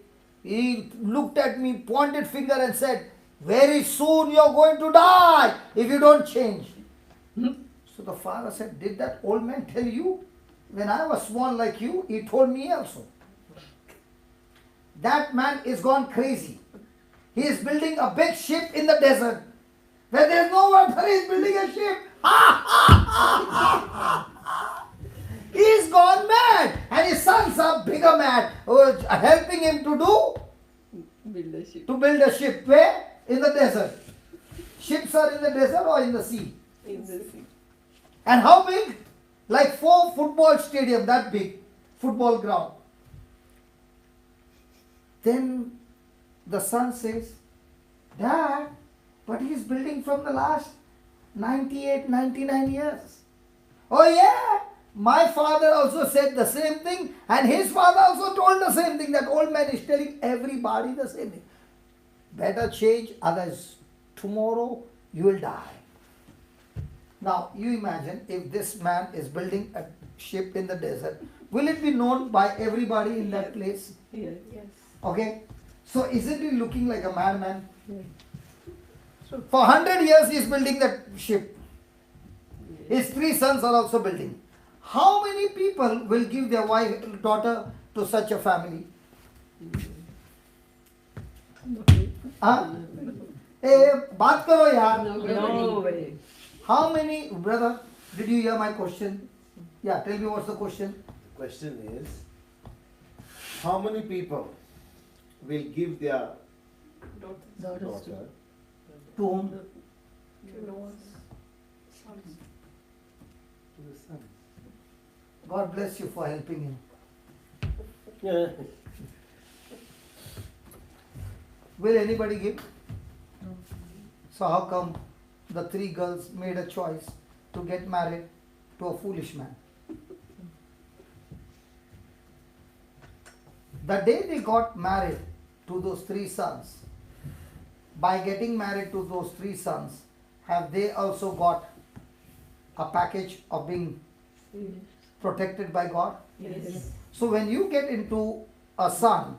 He looked at me, pointed finger and said, very soon you're going to die if you don't change. So the father said, did that old man tell you? When I was small like you, he told me also. That man is gone crazy. He is building a big ship in the desert. Where there is no water, he is building a ship. He is gone mad. And his sons are bigger mad, helping him to do? Build a ship. To build a ship. Where? In the desert. Ships are in the desert or in the sea? In the sea. And how big? Like 4 football stadium, that big. Football ground. Then the son says, Dad, but he is building from the last 98, 99 years. Oh yeah, my father also said the same thing and his father also told the same thing. That old man is telling everybody the same thing. Better change, otherwise tomorrow you will die. Now you imagine if this man is building a ship in the desert, will it be known by everybody in that place? Yes. Yes. Okay, so isn't he looking like a madman? Yes. For 100 years he is building that ship. His 3 sons are also building. How many people will give their wife, daughter to such a family? Huh? Hey, baat karo yaar. No way. How many, brother, did you hear my question? Yeah, tell me what's the question? The question is, how many people will give their Daughters. daughter To whom? To Noah's sons. to the son? God bless you for helping him. Yeah. Will anybody give? So how come the 3 girls made a choice to get married to a foolish man? The day they got married to those 3 sons, by getting married to those 3 sons, have they also got a package of being protected by God? Yes. So when you get into a son,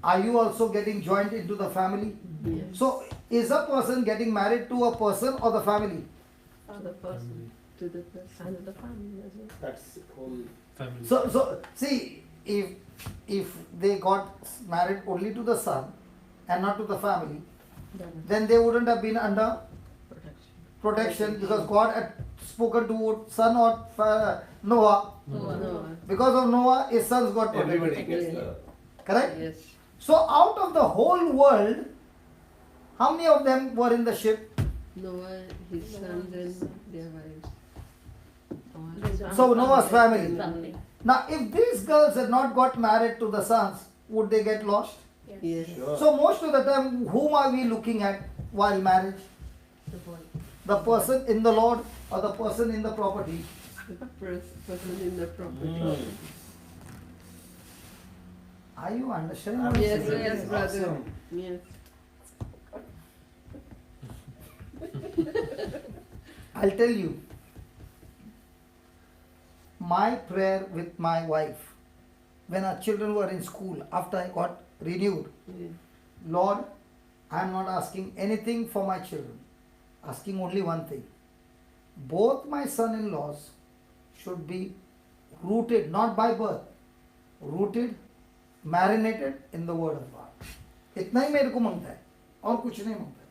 are you also getting joined into the family? Yes. So is a person getting married to a person or the family? Other person. To the person. And the family as well. That's whole. Family. So see, if they got married only to the son and not to the family, then they wouldn't have been under protection because God had spoken to son or Noah. Noah. Because of Noah, his sons got protected. Everybody gets the. Correct? Yes. So out of the whole world, how many of them were in the ship? Noah, his sons and their wives. So Noah's family. Family. Now, if these girls had not got married to the sons, would they get lost? Yes. Sure. So most of the time, whom are we looking at while marriage? The boy. The person in the Lord or the person in the property? The person in the property. Mm. Are you understanding what I'm Yes, saying? yes, brother. Awesome. Yes. I'll tell you. My prayer with my wife, when our children were in school, after I got renewed, Yes. Lord, I'm not asking anything for my children, asking only one thing. Both my son-in-laws should be rooted, not by birth, rooted, marinated in the word of God. इतना ही मेरे को मांगता है और कुछ नहीं मांगता है.